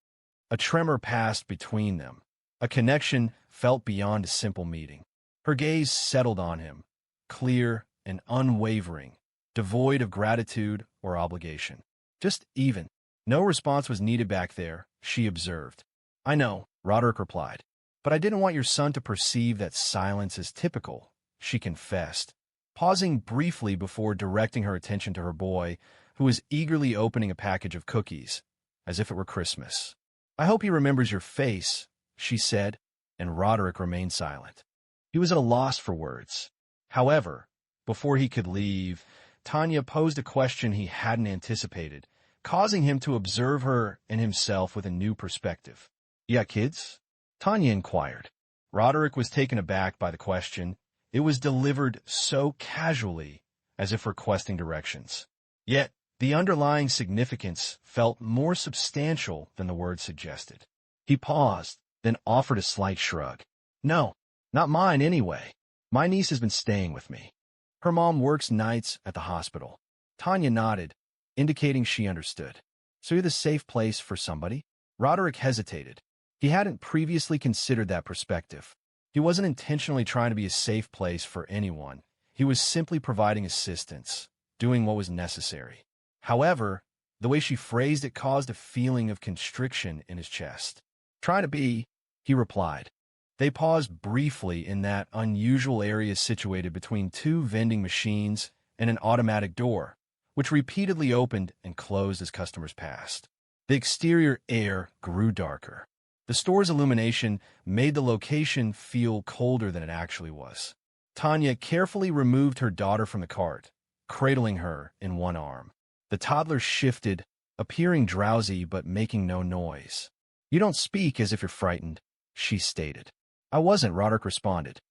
A tremor passed between them. A connection felt beyond a simple meeting. Her gaze settled on him, clear and unwavering, devoid of gratitude or obligation. Just even. No response was needed back there, she observed. I know, Roderick replied. But I didn't want your son to perceive that silence as typical, she confessed, pausing briefly before directing her attention to her boy, who was eagerly opening a package of cookies, as if it were Christmas. I hope he remembers your face, she said, and Roderick remained silent. He was at a loss for words. However, before he could leave, Tanya posed a question he hadn't anticipated, causing him to observe her and himself with a new perspective. You got kids? Tanya inquired. Roderick was taken aback by the question. It was delivered so casually, as if requesting directions. Yet, the underlying significance felt more substantial than the words suggested. He paused, then offered a slight shrug. No, not mine anyway. My niece has been staying with me. Her mom works nights at the hospital. Tanya nodded, indicating she understood. So you're the safe place for somebody? Roderick hesitated. He hadn't previously considered that perspective. He wasn't intentionally trying to be a safe place for anyone. He was simply providing assistance, doing what was necessary. However, the way she phrased it caused a feeling of constriction in his chest. Trying to be, he replied. They paused briefly in that unusual area situated between two vending machines and an automatic door, which repeatedly opened and closed as customers passed. The exterior air grew darker. The store's illumination made the location feel colder than it actually was. Tanya carefully removed her daughter from the cart, cradling her in one arm. The toddler shifted, appearing drowsy but making no noise. "You don't speak as if you're frightened," she stated. "I wasn't," Roderick responded.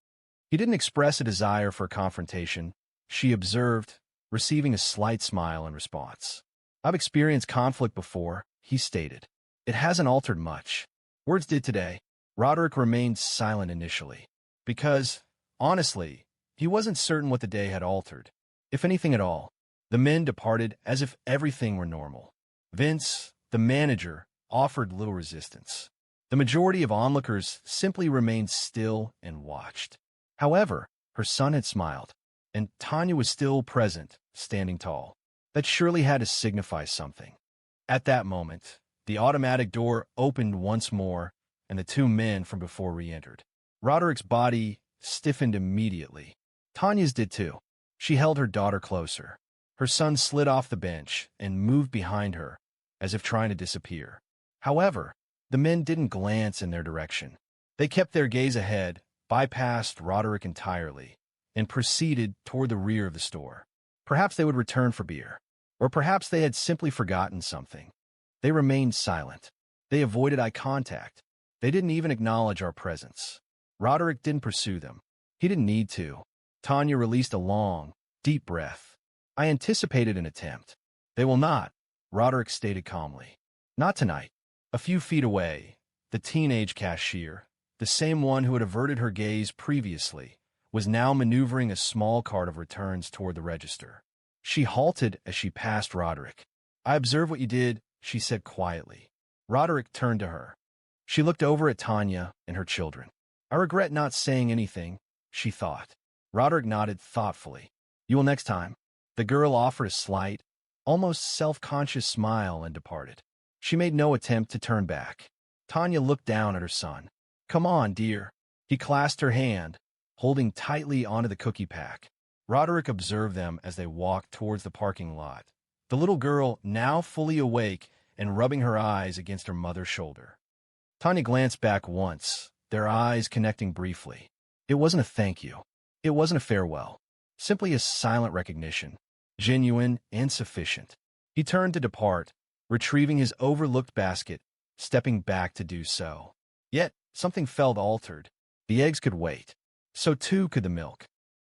He didn't express a desire for a confrontation. She observed, receiving a slight smile in response. "I've experienced conflict before," he stated. "It hasn't altered much." Words did today. Roderick remained silent initially, because, honestly, he wasn't certain what the day had altered, if anything at all. The men departed as if everything were normal. Vince, the manager, offered little resistance. The majority of onlookers simply remained still and watched. However, her son had smiled, and Tanya was still present, standing tall. That surely had to signify something. At that moment, the automatic door opened once more, and the two men from before re-entered. Roderick's body stiffened immediately. Tanya's did too. She held her daughter closer. Her son slid off the bench and moved behind her, as if trying to disappear. However, the men didn't glance in their direction. They kept their gaze ahead, bypassed Roderick entirely, and proceeded toward the rear of the store. Perhaps they would return for beer. Or perhaps they had simply forgotten something. They remained silent. They avoided eye contact. They didn't even acknowledge our presence. Roderick didn't pursue them. He didn't need to. Tanya released a long, deep breath. I anticipated an attempt. "They will not," Roderick stated calmly. "Not tonight." A few feet away, the teenage cashier, the same one who had averted her gaze previously, was now maneuvering a small cart of returns toward the register. She halted as she passed Roderick. "I observed what you did," she said quietly. Roderick turned to her. She looked over at Tanya and her children. "I regret not saying anything," she thought. Roderick nodded thoughtfully. "You will next time." The girl offered a slight, almost self-conscious smile and departed. She made no attempt to turn back. Tanya looked down at her son. "Come on, dear." He clasped her hand, holding tightly onto the cookie pack. Roderick observed them as they walked towards the parking lot, the little girl now fully awake and rubbing her eyes against her mother's shoulder. Tanya glanced back once, their eyes connecting briefly. It wasn't a thank you. It wasn't a farewell. Simply a silent recognition, genuine and sufficient. He turned to depart, retrieving his overlooked basket, stepping back to do so. Yet, something felt altered. The eggs could wait. So too could the milk.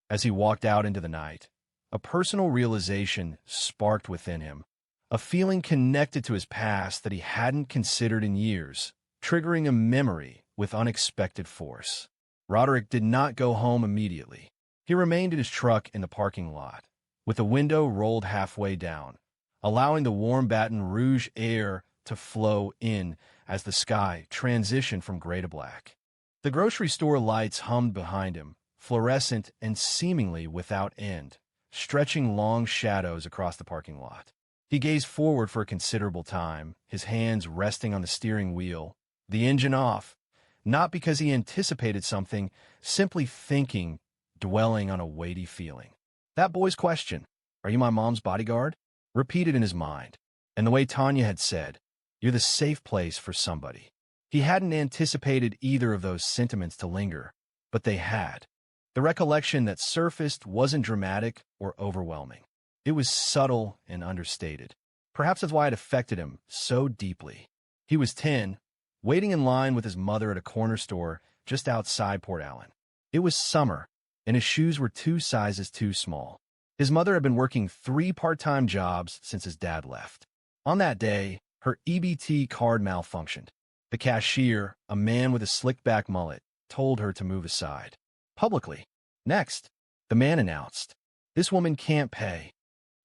As he walked out into the night, a personal realization sparked within him, a feeling connected to his past that he hadn't considered in years, triggering a memory with unexpected force. Roderick did not go home immediately. He remained in his truck in the parking lot, with the window rolled halfway down, allowing the warm Baton Rouge air to flow in as the sky transitioned from gray to black. The grocery store lights hummed behind him, fluorescent and seemingly without end, stretching long shadows across the parking lot. He gazed forward for a considerable time, his hands resting on the steering wheel, the engine off, not because he anticipated something, simply thinking, dwelling on a weighty feeling. That boy's question, "Are you my mom's bodyguard?" repeated in his mind, and the way Tanya had said, "You're the safe place for somebody." He hadn't anticipated either of those sentiments to linger, but they had. The recollection that surfaced wasn't dramatic or overwhelming. It was subtle and understated. Perhaps that's why it affected him so deeply. He was 10, waiting in line with his mother at a corner store just outside Port Allen. It was summer, and his shoes were 2 sizes too small. His mother had been working 3 part-time jobs since his dad left. On that day, her EBT card malfunctioned. The cashier, a man with a slicked-back mullet, told her to move aside. Publicly. Next, the man announced, "This woman can't pay."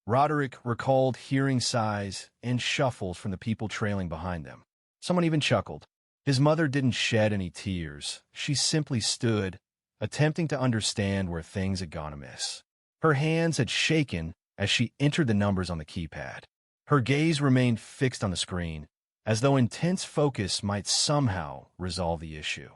Roderick recalled hearing sighs and shuffles from the people trailing behind them. Someone even chuckled. His mother didn't shed any tears. She simply stood, attempting to understand where things had gone amiss. Her hands had shaken as she entered the numbers on the keypad. Her gaze remained fixed on the screen, as though intense focus might somehow resolve the issue.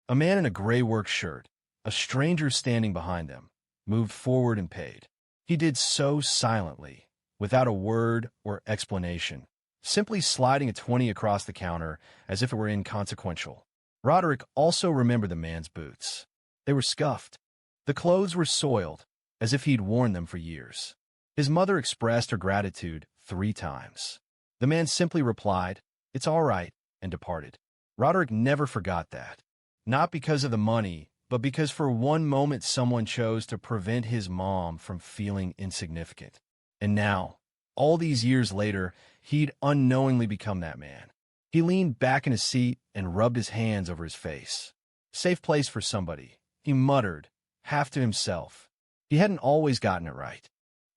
A man in a gray work shirt, a stranger standing behind them, moved forward and paid. He did so silently, without a word or explanation, simply sliding a 20 across the counter as if it were inconsequential. Roderick also remembered the man's boots. They were scuffed. The clothes were soiled, as if he'd worn them for years. His mother expressed her gratitude 3 times. The man simply replied, "It's all right," and departed. Roderick never forgot that. Not because of the money, but because for one moment someone chose to prevent his mom from feeling insignificant. And now, all these years later, he'd unknowingly become that man. He leaned back in his seat and rubbed his hands over his face. Safe place for somebody, he muttered, half to himself. He hadn't always gotten it right.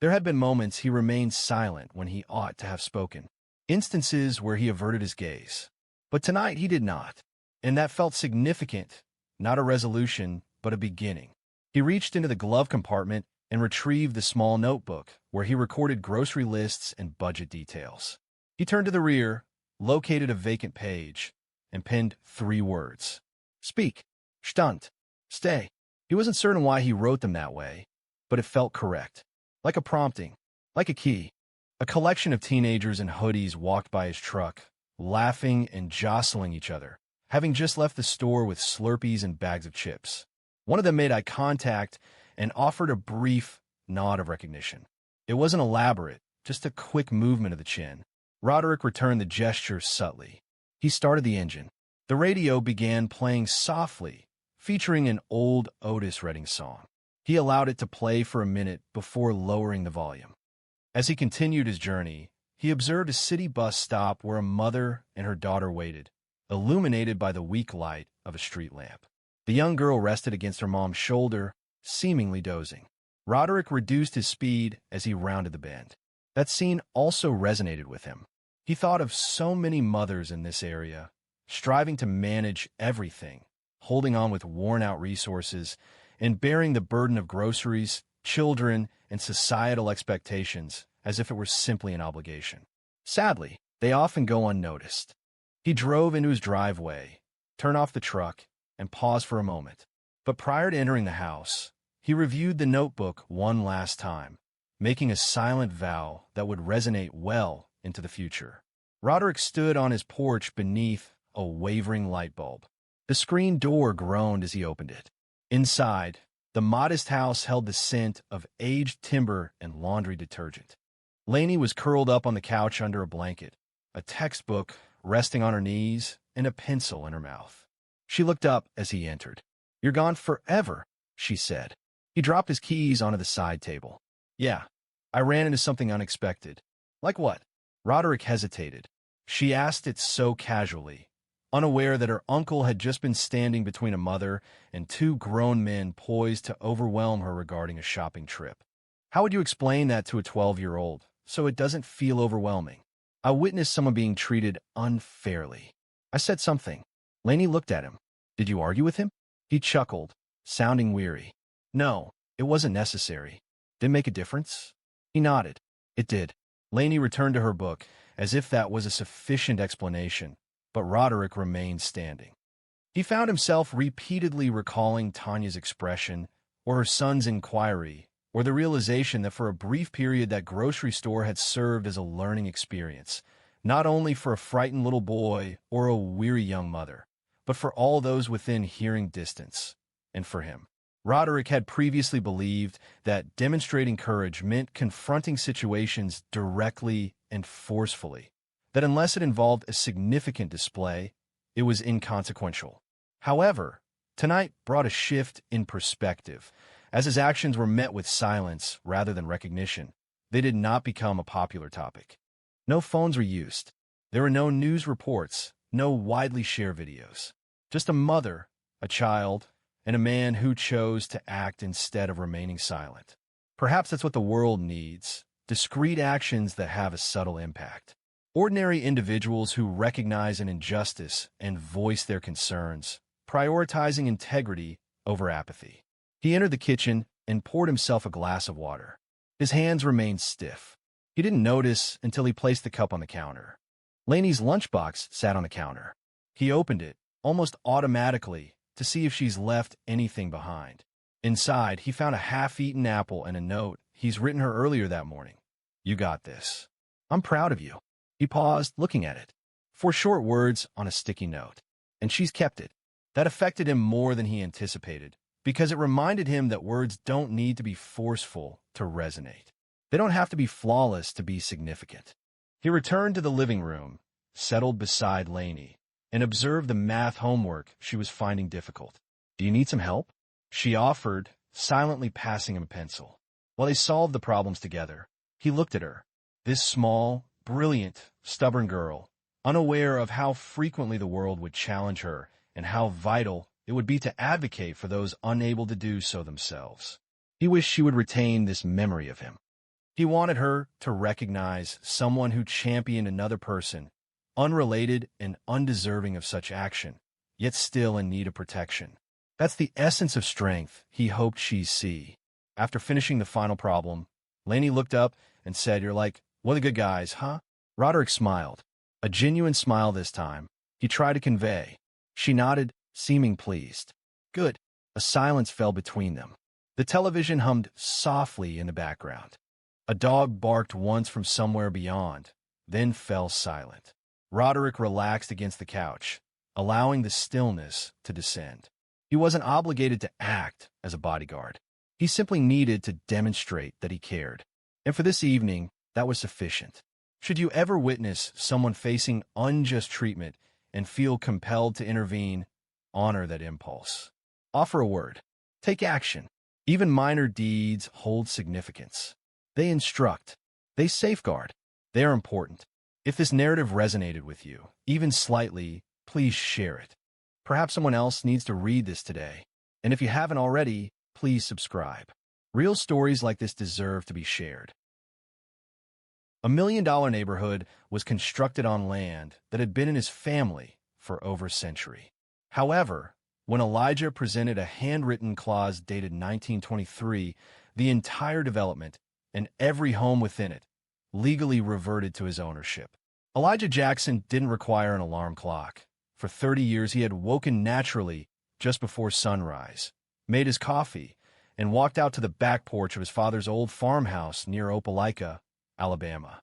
There had been moments he remained silent when he ought to have spoken, instances where he averted his gaze. But tonight he did not, and that felt significant, not a resolution, but a beginning. He reached into the glove compartment and retrieved the small notebook where he recorded grocery lists and budget details. He turned to the rear, located a vacant page, and penned 3 words. Speak. Stand. Stay. He wasn't certain why he wrote them that way, but it felt correct. Like a prompting. Like a key. A collection of teenagers in hoodies walked by his truck, laughing and jostling each other, having just left the store with Slurpees and bags of chips. One of them made eye contact and offered a brief nod of recognition. It wasn't elaborate, just a quick movement of the chin. Roderick returned the gesture subtly. He started the engine. The radio began playing softly, featuring an old Otis Redding song. He allowed it to play for a minute before lowering the volume. As he continued his journey, he observed a city bus stop where a mother and her daughter waited, illuminated by the weak light of a street lamp. The young girl rested against her mom's shoulder, seemingly dozing. Roderick reduced his speed as he rounded the bend. That scene also resonated with him. He thought of so many mothers in this area, striving to manage everything, holding on with worn-out resources, and bearing the burden of groceries, children, and societal expectations as if it were simply an obligation. Sadly, they often go unnoticed. He drove into his driveway, turned off the truck, and paused for a moment. But prior to entering the house, he reviewed the notebook one last time, making a silent vow that would resonate well into the future. Roderick stood on his porch beneath a wavering light bulb. The screen door groaned as he opened it. Inside, the modest house held the scent of aged timber and laundry detergent. Lainey was curled up on the couch under a blanket, a textbook resting on her knees and a pencil in her mouth. She looked up as he entered. "You're gone forever," she said. He dropped his keys onto the side table. "Yeah, I ran into something unexpected." "Like what?" Roderick hesitated. She asked it so casually, unaware that her uncle had just been standing between a mother and 2 grown men poised to overwhelm her regarding a shopping trip. How would you explain that to a 12-year-old so it doesn't feel overwhelming? "I witnessed someone being treated unfairly." I said something. Lainey looked at him. "Did you argue with him?" He chuckled, sounding weary. "No, it wasn't necessary." "Did it make a difference?" He nodded. "It did." Lainey returned to her book, as if that was a sufficient explanation, but Roderick remained standing. He found himself repeatedly recalling Tanya's expression, or her son's inquiry, or the realization that for a brief period that grocery store had served as a learning experience, not only for a frightened little boy or a weary young mother, but for all those within hearing distance, and for him. Roderick had previously believed that demonstrating courage meant confronting situations directly and forcefully, that unless it involved a significant display, it was inconsequential. However, tonight brought a shift in perspective. As his actions were met with silence rather than recognition, they did not become a popular topic. No phones were used. There were no news reports, no widely shared videos. Just a mother, a child, and a man who chose to act instead of remaining silent. Perhaps that's what the world needs, discreet actions that have a subtle impact. Ordinary individuals who recognize an injustice and voice their concerns, prioritizing integrity over apathy. He entered the kitchen and poured himself a glass of water. His hands remained stiff. He didn't notice until he placed the cup on the counter. Lainey's lunchbox sat on the counter. He opened it, almost automatically, to see if she's left anything behind. Inside, he found a half-eaten apple and a note he's written her earlier that morning. "You got this. I'm proud of you." He paused, looking at it. 4 short words on a sticky note. And she's kept it. That affected him more than he anticipated, because it reminded him that words don't need to be forceful to resonate. They don't have to be flawless to be significant. He returned to the living room, settled beside Lainey, and observed the math homework she was finding difficult. "Do you need some help?" she offered, silently passing him a pencil. While they solved the problems together, he looked at her, this small, brilliant, stubborn girl, unaware of how frequently the world would challenge her and how vital it would be to advocate for those unable to do so themselves. He wished she would retain this memory of him. He wanted her to recognize someone who championed another person, unrelated and undeserving of such action, yet still in need of protection. That's the essence of strength he hoped she'd see. After finishing the final problem, Laney looked up and said, "You're like one of the good guys, huh?" Roderick smiled, a genuine smile this time. He tried to convey. She nodded, seeming pleased. "Good." A silence fell between them. The television hummed softly in the background. A dog barked once from somewhere beyond, then fell silent. Roderick relaxed against the couch, allowing the stillness to descend. He wasn't obligated to act as a bodyguard. He simply needed to demonstrate that he cared. And for this evening, that was sufficient. Should you ever witness someone facing unjust treatment and feel compelled to intervene, honor that impulse. Offer a word. Take action. Even minor deeds hold significance. They instruct. They safeguard. They are important. If this narrative resonated with you, even slightly, please share it. Perhaps someone else needs to read this today. And if you haven't already, please subscribe. Real stories like this deserve to be shared. A $1 Million neighborhood was constructed on land that had been in his family for over a century. However, when Elijah presented a handwritten clause dated 1923, the entire development and every home within it legally reverted to his ownership. Elijah Jackson didn't require an alarm clock. For 30 years, he had woken naturally just before sunrise, made his coffee, and walked out to the back porch of his father's old farmhouse near Opelika, Alabama.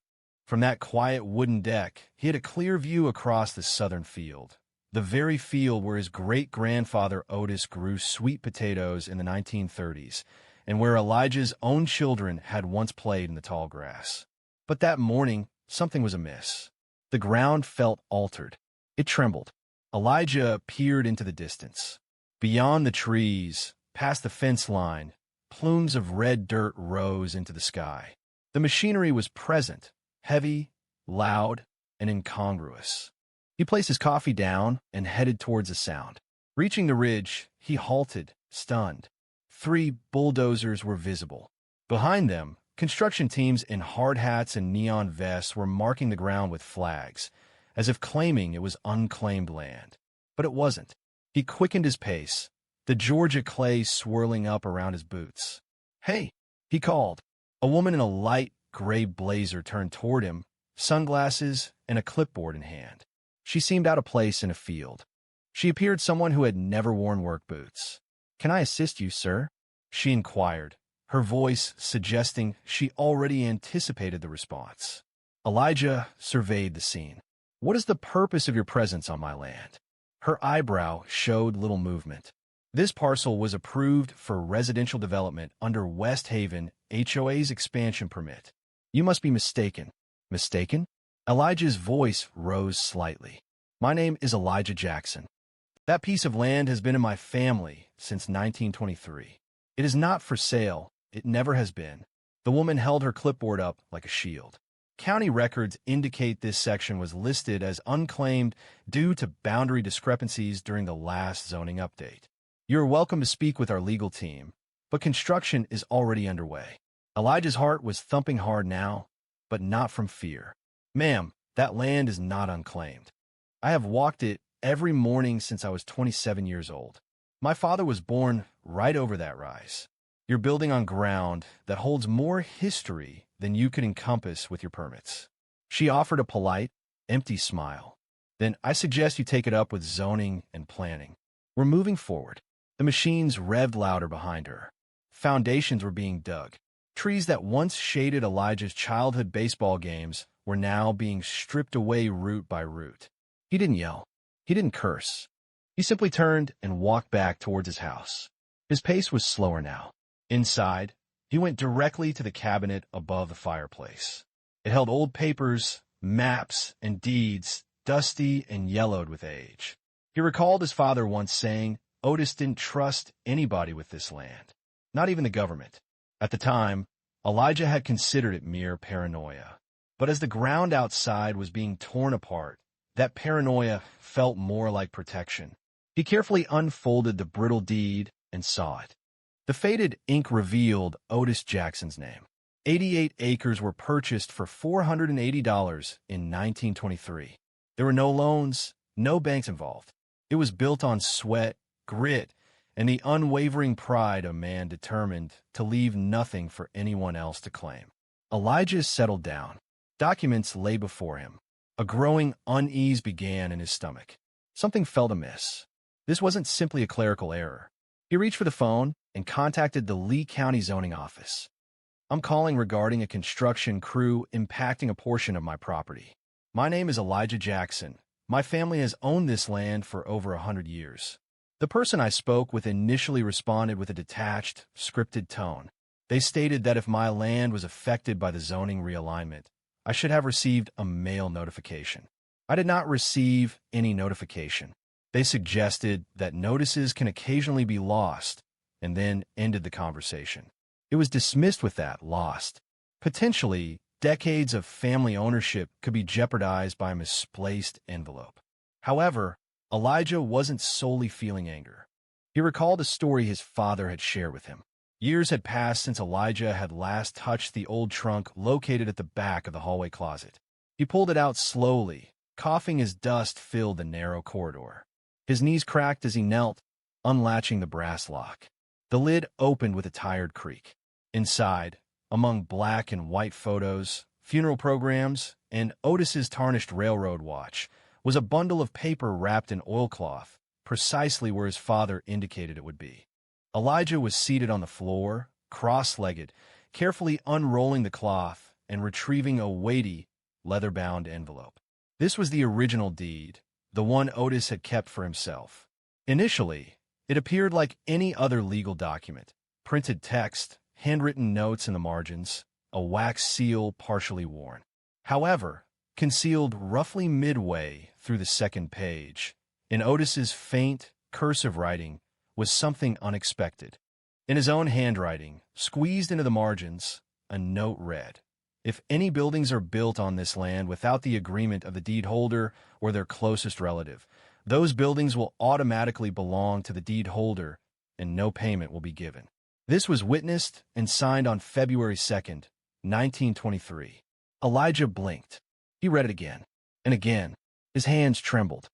From that quiet wooden deck, he had a clear view across the southern field, the very field where his great-grandfather Otis grew sweet potatoes in the 1930s, and where Elijah's own children had once played in the tall grass. But that morning, something was amiss. The ground felt altered. It trembled. Elijah peered into the distance. Beyond the trees, past the fence line, plumes of red dirt rose into the sky. The machinery was present, heavy, loud, and incongruous. He placed his coffee down and headed towards the sound. Reaching the ridge, he halted, stunned. 3 bulldozers were visible. Behind them, construction teams in hard hats and neon vests were marking the ground with flags, as if claiming it was unclaimed land. But it wasn't. He quickened his pace, the Georgia clay swirling up around his boots. "Hey," he called. A woman in a light gray blazer turned toward him, sunglasses and a clipboard in hand. She seemed out of place in a field. She appeared someone who had never worn work boots. "Can I assist you, sir?" she inquired, her voice suggesting she already anticipated the response. Elijah surveyed the scene. "What is the purpose of your presence on my land?" Her eyebrow showed little movement. This parcel was approved for residential development under West Haven HOA's expansion permit. "You must be mistaken." "Mistaken?" Elijah's voice rose slightly. "My name is Elijah Jackson. That piece of land has been in my family since 1923. It is not for sale. It never has been." The woman held her clipboard up like a shield. County records indicate this section was listed as unclaimed due to boundary discrepancies during the last zoning update. "You're welcome to speak with our legal team, but construction is already underway." Elijah's heart was thumping hard now, but not from fear. "Ma'am, that land is not unclaimed. I have walked it every morning since I was 27 years old. My father was born right over that rise. You're building on ground that holds more history than you could encompass with your permits." She offered a polite, empty smile. "Then I suggest you take it up with zoning and planning. We're moving forward." The machines revved louder behind her. Foundations were being dug. Trees that once shaded Elijah's childhood baseball games were now being stripped away root by root. He didn't yell. He didn't curse. He simply turned and walked back towards his house. His pace was slower now. Inside, he went directly to the cabinet above the fireplace. It held old papers, maps, and deeds dusty and yellowed with age. He recalled his father once saying Otis didn't trust anybody with this land, not even the government. At the time, Elijah had considered it mere paranoia. But as the ground outside was being torn apart, that paranoia felt more like protection. He carefully unfolded the brittle deed and saw it. The faded ink revealed Otis Jackson's name. 88 acres were purchased for $480 in 1923. There were no loans, no banks involved. It was built on sweat, grit, and the unwavering pride of a man determined to leave nothing for anyone else to claim. Elijah settled down. Documents lay before him. A growing unease began in his stomach. Something felt amiss. This wasn't simply a clerical error. He reached for the phone and contacted the Lee County Zoning Office. I'm calling regarding a construction crew impacting a portion of my property. My name is Elijah Jackson. My family has owned this land for over 100 years. The person I spoke with initially responded with a detached, scripted tone. They stated that if my land was affected by the zoning realignment, I should have received a mail notification. I did not receive any notification. They suggested that notices can occasionally be lost, and then ended the conversation. It was dismissed with that, lost. Potentially, decades of family ownership could be jeopardized by a misplaced envelope. However, Elijah wasn't solely feeling anger. He recalled a story his father had shared with him. Years had passed since Elijah had last touched the old trunk located at the back of the hallway closet. He pulled it out slowly, coughing as dust filled the narrow corridor. His knees cracked as he knelt, unlatching the brass lock. The lid opened with a tired creak. Inside, among black and white photos, funeral programs, and Otis's tarnished railroad watch, was a bundle of paper wrapped in oilcloth, precisely where his father indicated it would be. Elijah was seated on the floor, cross-legged, carefully unrolling the cloth and retrieving a weighty, leather-bound envelope. This was the original deed, the one Otis had kept for himself. Initially, it appeared like any other legal document: printed text, handwritten notes in the margins, a wax seal partially worn. However, concealed roughly midway through the second page, in Otis's faint, cursive writing, was something unexpected. In his own handwriting, squeezed into the margins, a note read, "If any buildings are built on this land without the agreement of the deed holder or their closest relative, those buildings will automatically belong to the deed holder and no payment will be given." This was witnessed and signed on February 2nd, 1923. Elijah blinked. He read it again and again. His hands trembled.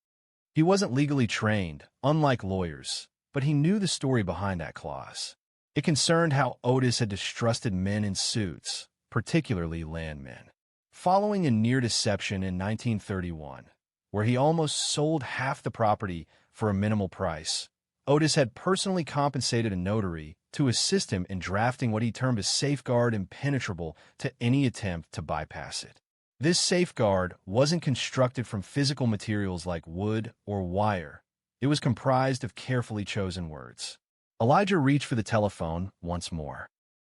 He wasn't legally trained, unlike lawyers, but he knew the story behind that clause. It concerned how Otis had distrusted men in suits, particularly landmen. Following a near deception in 1931, where he almost sold half the property for a minimal price, Otis had personally compensated a notary to assist him in drafting what he termed a safeguard impenetrable to any attempt to bypass it. This safeguard wasn't constructed from physical materials like wood or wire. It was comprised of carefully chosen words. Elijah reached for the telephone once more.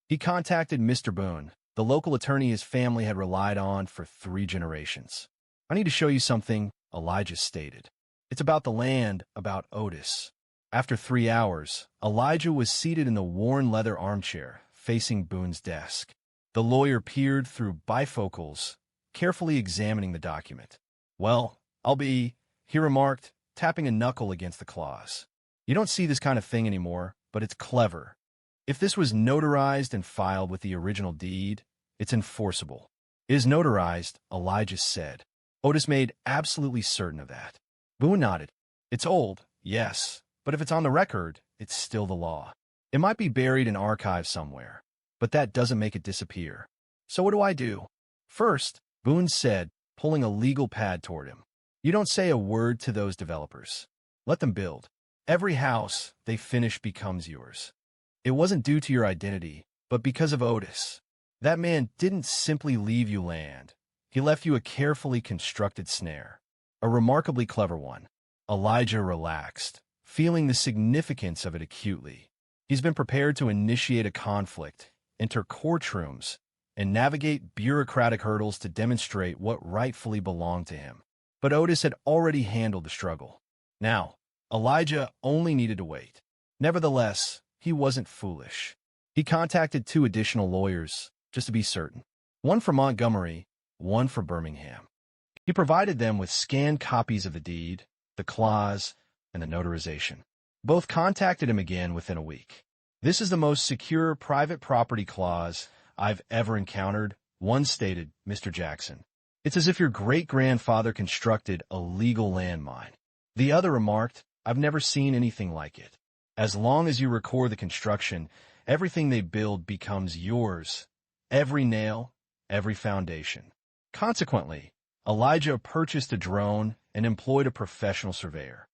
He contacted Mr. Boone, the local attorney his family had relied on for 3 generations. "I need to show you something," Elijah stated. "It's about the land, about Otis." After 3 hours, Elijah was seated in the worn leather armchair, facing Boone's desk. The lawyer peered through bifocals, carefully examining the document. "Well, he remarked, tapping a knuckle against the clause. "You don't see this kind of thing anymore, but it's clever. If this was notarized and filed with the original deed, it's enforceable." "It is notarized," Elijah said. Otis made absolutely certain of that. Boone nodded. "It's old, yes, but if it's on the record, it's still the law. It might be buried in archives somewhere, but that doesn't make it disappear. So what do I do?" "First," Boone said, pulling a legal pad toward him, "you don't say a word to those developers. Let them build. Every house they finish becomes yours. It wasn't due to your identity, but because of Otis. That man didn't simply leave you land. He left you a carefully constructed snare, a remarkably clever one." Elijah relaxed, feeling the significance of it acutely. He's been prepared to initiate a conflict, enter courtrooms, and navigate bureaucratic hurdles to demonstrate what rightfully belonged to him. But Otis had already handled the struggle. Now, Elijah only needed to wait. Nevertheless, he wasn't foolish. He contacted 2 additional lawyers, just to be certain. One for Montgomery, one for Birmingham. He provided them with scanned copies of the deed, the clause, and the notarization. Both contacted him again within a week. "This is the most secure private property clause I've ever encountered," one stated, "Mr. Jackson. It's as if your great-grandfather constructed a legal landmine." The other remarked, "I've never seen anything like it. As long as you record the construction, everything they build becomes yours. Every nail, every foundation." Consequently, Elijah purchased a drone and employed a professional surveyor.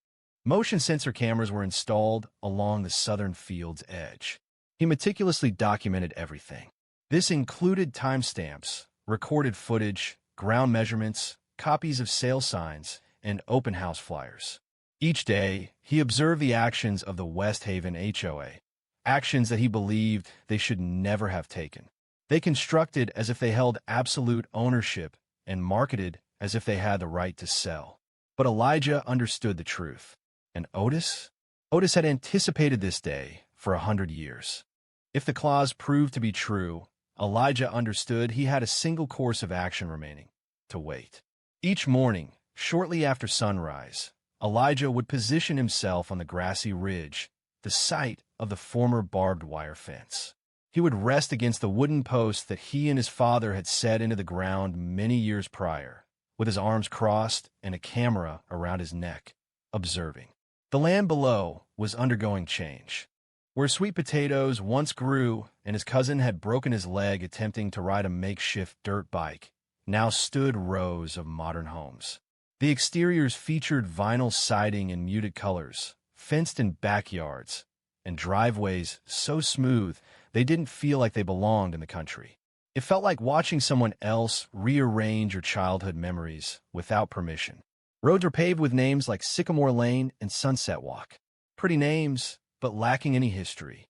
Motion sensor cameras were installed along the southern field's edge. He meticulously documented everything. This included timestamps, recorded footage, ground measurements, copies of sale signs, and open house flyers. Each day, he observed the actions of the West Haven HOA, actions that he believed they should never have taken. They constructed as if they held absolute ownership and marketed as if they had the right to sell. But Elijah understood the truth. And Otis? Otis had anticipated this day for 100 years. If the clause proved to be true, Elijah understood he had a single course of action remaining: to wait. Each morning, shortly after sunrise, Elijah would position himself on the grassy ridge, the site of the former barbed wire fence. He would rest against the wooden post that he and his father had set into the ground many years prior, with his arms crossed and a camera around his neck, observing. The land below was undergoing change. Where sweet potatoes once grew and his cousin had broken his leg attempting to ride a makeshift dirt bike, now stood rows of modern homes. The exteriors featured vinyl siding in muted colors, fenced-in backyards, and driveways so smooth they didn't feel like they belonged in the country. It felt like watching someone else rearrange your childhood memories without permission. Roads were paved with names like Sycamore Lane and Sunset Walk. Pretty names, but lacking any history.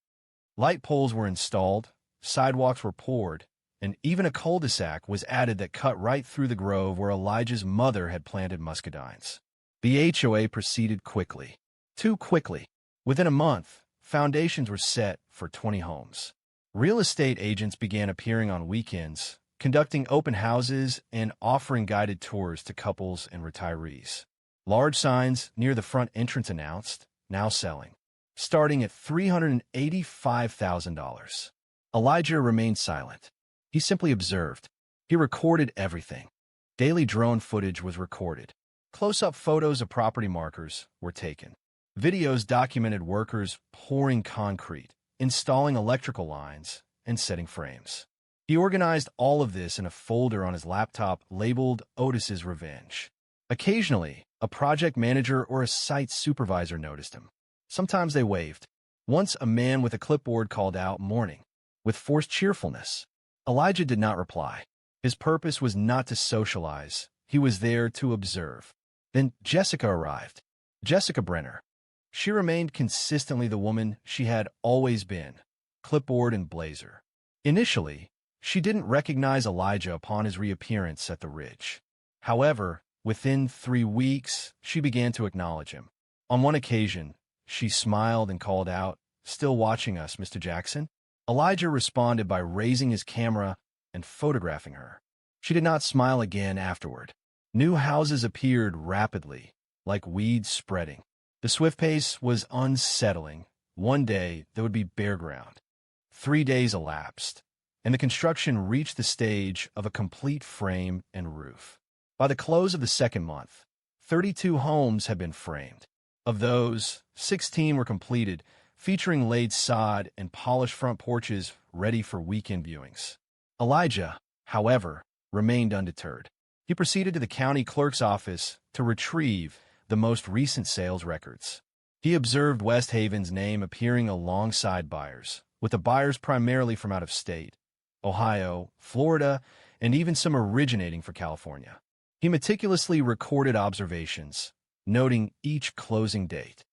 Light poles were installed, sidewalks were poured, and even a cul-de-sac was added that cut right through the grove where Elijah's mother had planted muscadines. The HOA proceeded quickly. Too quickly. Within a month, foundations were set for 20 homes. Real estate agents began appearing on weekends, conducting open houses and offering guided tours to couples and retirees. Large signs near the front entrance announced, "Now selling," starting at $385,000. Elijah remained silent. He simply observed. He recorded everything. Daily drone footage was recorded. Close-up photos of property markers were taken. Videos documented workers pouring concrete, installing electrical lines, and setting frames. He organized all of this in a folder on his laptop labeled Otis's Revenge. Occasionally, a project manager or a site supervisor noticed him. Sometimes they waved. Once a man with a clipboard called out, "Morning," with forced cheerfulness. Elijah did not reply. His purpose was not to socialize. He was there to observe. Then Jessica arrived. Jessica Brenner. She remained consistently the woman she had always been, clipboard and blazer. Initially, she didn't recognize Elijah upon his reappearance at the ridge. However, within 3 weeks, she began to acknowledge him. On one occasion, she smiled and called out, "Still watching us, Mr. Jackson?" Elijah responded by raising his camera and photographing her. She did not smile again afterward. New houses appeared rapidly, like weeds spreading. The swift pace was unsettling. One day, there would be bare ground. 3 days elapsed, and the construction reached the stage of a complete frame and roof. By the close of the second month, 32 homes had been framed. Of those, 16 were completed, featuring laid sod and polished front porches ready for weekend viewings. Elijah, however, remained undeterred. He proceeded to the county clerk's office to retrieve the most recent sales records. He observed West Haven's name appearing alongside buyers, with the buyers primarily from out of state, Ohio, Florida, and even some originating from California. He meticulously recorded observations, noting each closing date.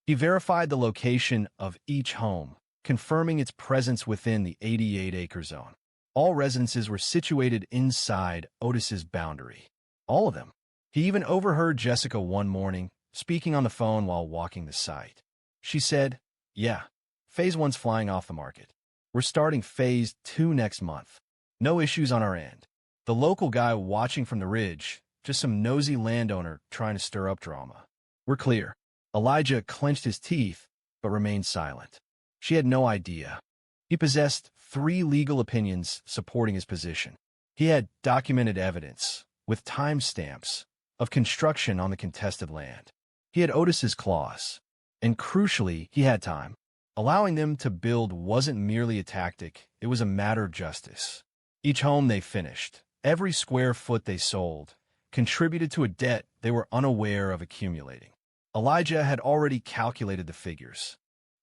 He verified the location of each home, confirming its presence within the 88-acre zone. All residences were situated inside Otis's boundary. All of them. He even overheard Jessica one morning speaking on the phone while walking the site. She said, "Yeah, Phase 1's flying off the market. We're starting Phase 2 next month. No issues on our end." The local guy watching from the ridge, just some nosy landowner trying to stir up drama. "We're clear." Elijah clenched his teeth, but remained silent. She had no idea. He possessed 3 legal opinions supporting his position. He had documented evidence, with timestamps, of construction on the contested land. He had Otis's clause. And crucially, he had time. Allowing them to build wasn't merely a tactic, it was a matter of justice. Each home they finished, every square foot they sold, contributed to a debt they were unaware of accumulating. Elijah had already calculated the figures.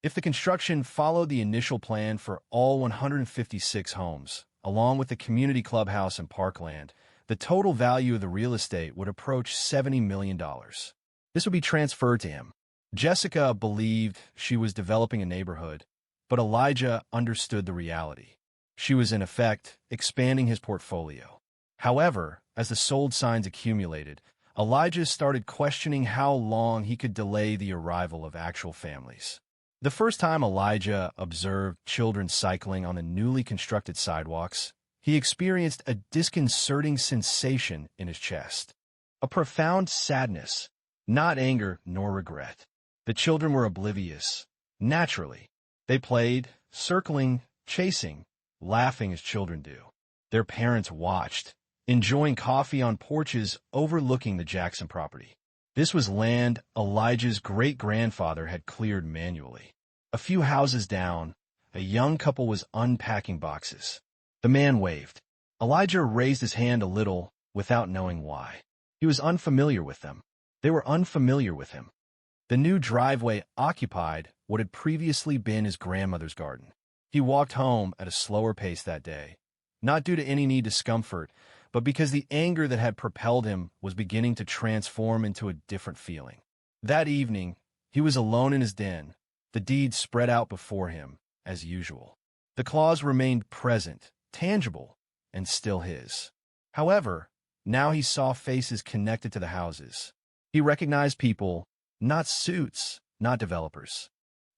If the construction followed the initial plan for all 156 homes, along with the community clubhouse and parkland, the total value of the real estate would approach $70 million. This would be transferred to him. Jessica believed she was developing a neighborhood, but Elijah understood the reality. She was, in effect, expanding his portfolio. However, as the sold signs accumulated, Elijah started questioning how long he could delay the arrival of actual families. The first time Elijah observed children cycling on the newly constructed sidewalks, he experienced a disconcerting sensation in his chest. A profound sadness, not anger nor regret. The children were oblivious. Naturally, they played, circling, chasing, laughing as children do. Their parents watched, enjoying coffee on porches overlooking the Jackson property. This was land Elijah's great-grandfather had cleared manually. A few houses down, a young couple was unpacking boxes. The man waved. Elijah raised his hand a little, without knowing why. He was unfamiliar with them. They were unfamiliar with him. The new driveway occupied what had previously been his grandmother's garden. He walked home at a slower pace that day, not due to any need discomfort, but because the anger that had propelled him was beginning to transform into a different feeling. That evening, he was alone in his den, the deed spread out before him, as usual. The clause remained present, tangible, and still his. However, now he saw faces connected to the houses. He recognized people, not suits, not developers.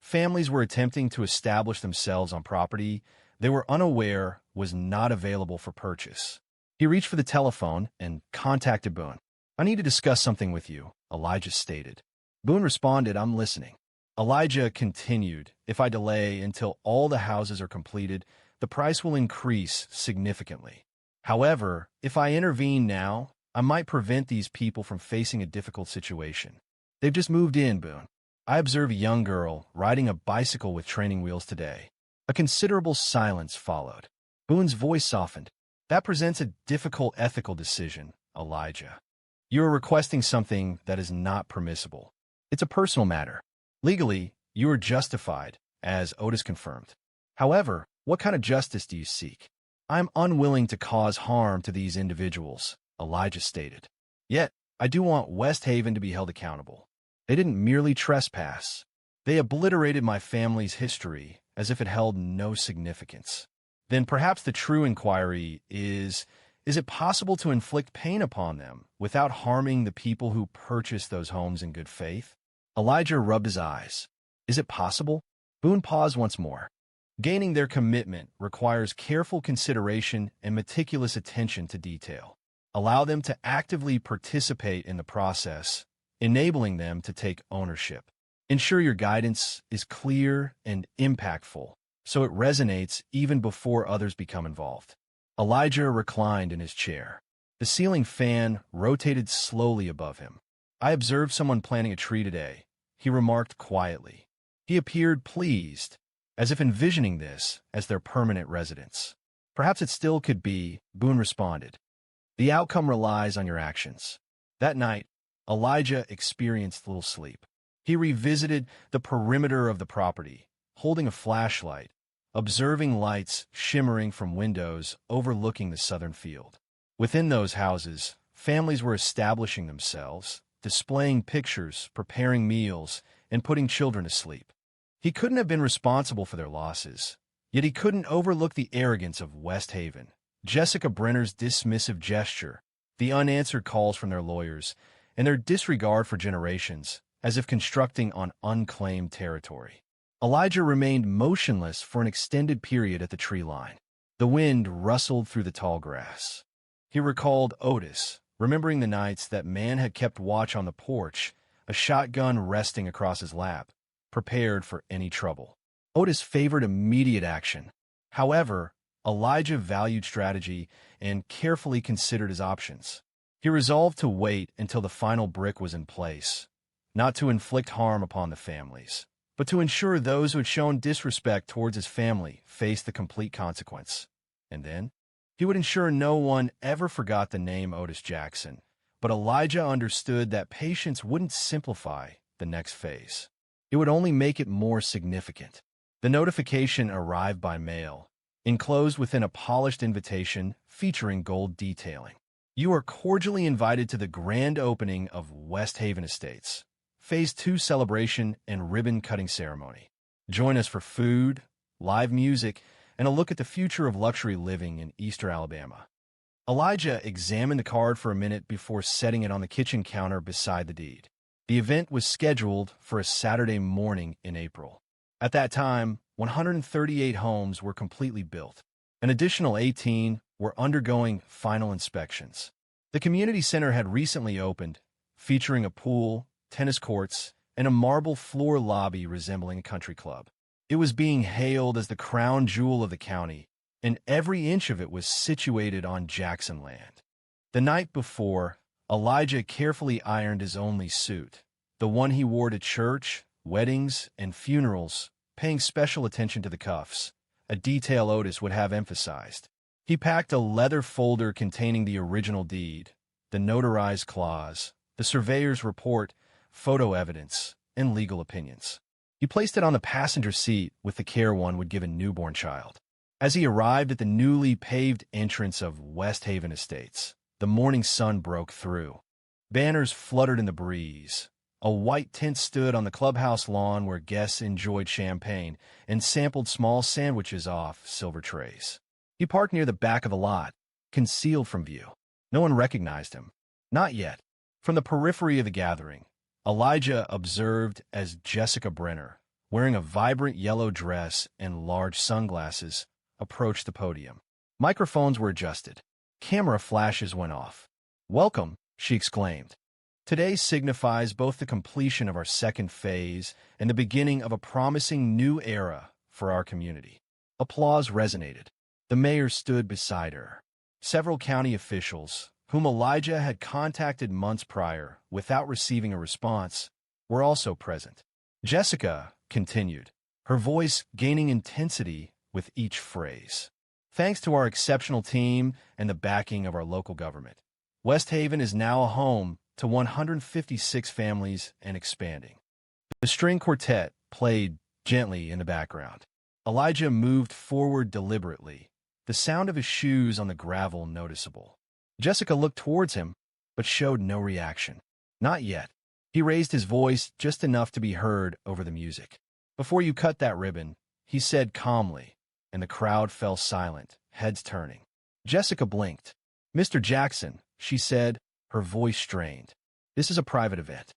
Families were attempting to establish themselves on property they were unaware was not available for purchase. He reached for the telephone and contacted Boone. "I need to discuss something with you," Elijah stated. Boone responded, "I'm listening." Elijah continued, "If I delay until all the houses are completed, the price will increase significantly. However, if I intervene now, I might prevent these people from facing a difficult situation. They've just moved in, Boone. I observe a young girl riding a bicycle with training wheels today." A considerable silence followed. Boone's voice softened. "That presents a difficult ethical decision, Elijah. You are requesting something that is not permissible. It's a personal matter. Legally, you are justified, as Otis confirmed. However, what kind of justice do you seek?" "I am unwilling to cause harm to these individuals," Elijah stated. "Yet, I do want West Haven to be held accountable. They didn't merely trespass. They obliterated my family's history as if it held no significance. Then perhaps the true inquiry is it possible to inflict pain upon them without harming the people who purchased those homes in good faith?" Elijah rubbed his eyes. "Is it possible?" Boone paused once more. "Gaining their commitment requires careful consideration and meticulous attention to detail. Allow them to actively participate in the process, enabling them to take ownership. Ensure your guidance is clear and impactful, so it resonates even before others become involved." Elijah reclined in his chair. The ceiling fan rotated slowly above him. "I observed someone planting a tree today," he remarked quietly. He appeared pleased, as if envisioning this as their permanent residence. "Perhaps it still could be," Boone responded. "The outcome relies on your actions." That night, Elijah experienced little sleep. He revisited the perimeter of the property, holding a flashlight, observing lights shimmering from windows overlooking the southern field. Within those houses, families were establishing themselves, displaying pictures, preparing meals, and putting children to sleep. He couldn't have been responsible for their losses, yet he couldn't overlook the arrogance of West Haven. Jessica Brenner's dismissive gesture, the unanswered calls from their lawyers, and their disregard for generations, as if constructing on unclaimed territory. Elijah remained motionless for an extended period at the tree line. The wind rustled through the tall grass. He recalled Otis, remembering the nights that man had kept watch on the porch, a shotgun resting across his lap, prepared for any trouble. Otis favored immediate action. However, Elijah valued strategy and carefully considered his options. He resolved to wait until the final brick was in place, not to inflict harm upon the families, but to ensure those who had shown disrespect towards his family faced the complete consequence. And then, he would ensure no one ever forgot the name Otis Jackson. But Elijah understood that patience wouldn't simplify the next phase. It would only make it more significant. The notification arrived by mail, enclosed within a polished invitation featuring gold detailing. You are cordially invited to the grand opening of West Haven Estates, Phase 2 celebration and ribbon-cutting ceremony. Join us for food, live music, and a look at the future of luxury living in Easter Alabama. Elijah examined the card for a minute before setting it on the kitchen counter beside the deed. The event was scheduled for a Saturday morning in April. At that time, 138 homes were completely built. An additional 18 were undergoing final inspections. The community center had recently opened, featuring a pool, tennis courts, and a marble floor lobby resembling a country club. It was being hailed as the crown jewel of the county, and every inch of it was situated on Jackson land. The night before, Elijah carefully ironed his only suit, the one he wore to church, weddings, and funerals, paying special attention to the cuffs, a detail Otis would have emphasized. He packed a leather folder containing the original deed, the notarized clause, the surveyor's report, photo evidence, and legal opinions. He placed it on the passenger seat with the care one would give a newborn child. As he arrived at the newly paved entrance of West Haven Estates, the morning sun broke through. Banners fluttered in the breeze. A white tent stood on the clubhouse lawn where guests enjoyed champagne and sampled small sandwiches off silver trays. He parked near the back of the lot, concealed from view. No one recognized him. Not yet. From the periphery of the gathering, Elijah observed as Jessica Brenner, wearing a vibrant yellow dress and large sunglasses, approached the podium. Microphones were adjusted. Camera flashes went off. "Welcome," she exclaimed. "Today signifies both the completion of our second phase and the beginning of a promising new era for our community." Applause resonated. The mayor stood beside her. Several county officials, whom Elijah had contacted months prior without receiving a response, were also present. Jessica continued, her voice gaining intensity with each phrase. "Thanks to our exceptional team and the backing of our local government, West Haven is now a home to 156 families and expanding." The string quartet played gently in the background. Elijah moved forward deliberately, the sound of his shoes on the gravel noticeable. Jessica looked towards him, but showed no reaction. Not yet. He raised his voice just enough to be heard over the music. "Before you cut that ribbon," he said calmly, and the crowd fell silent, heads turning. Jessica blinked. "Mr. Jackson," she said, her voice strained. "This is a private event."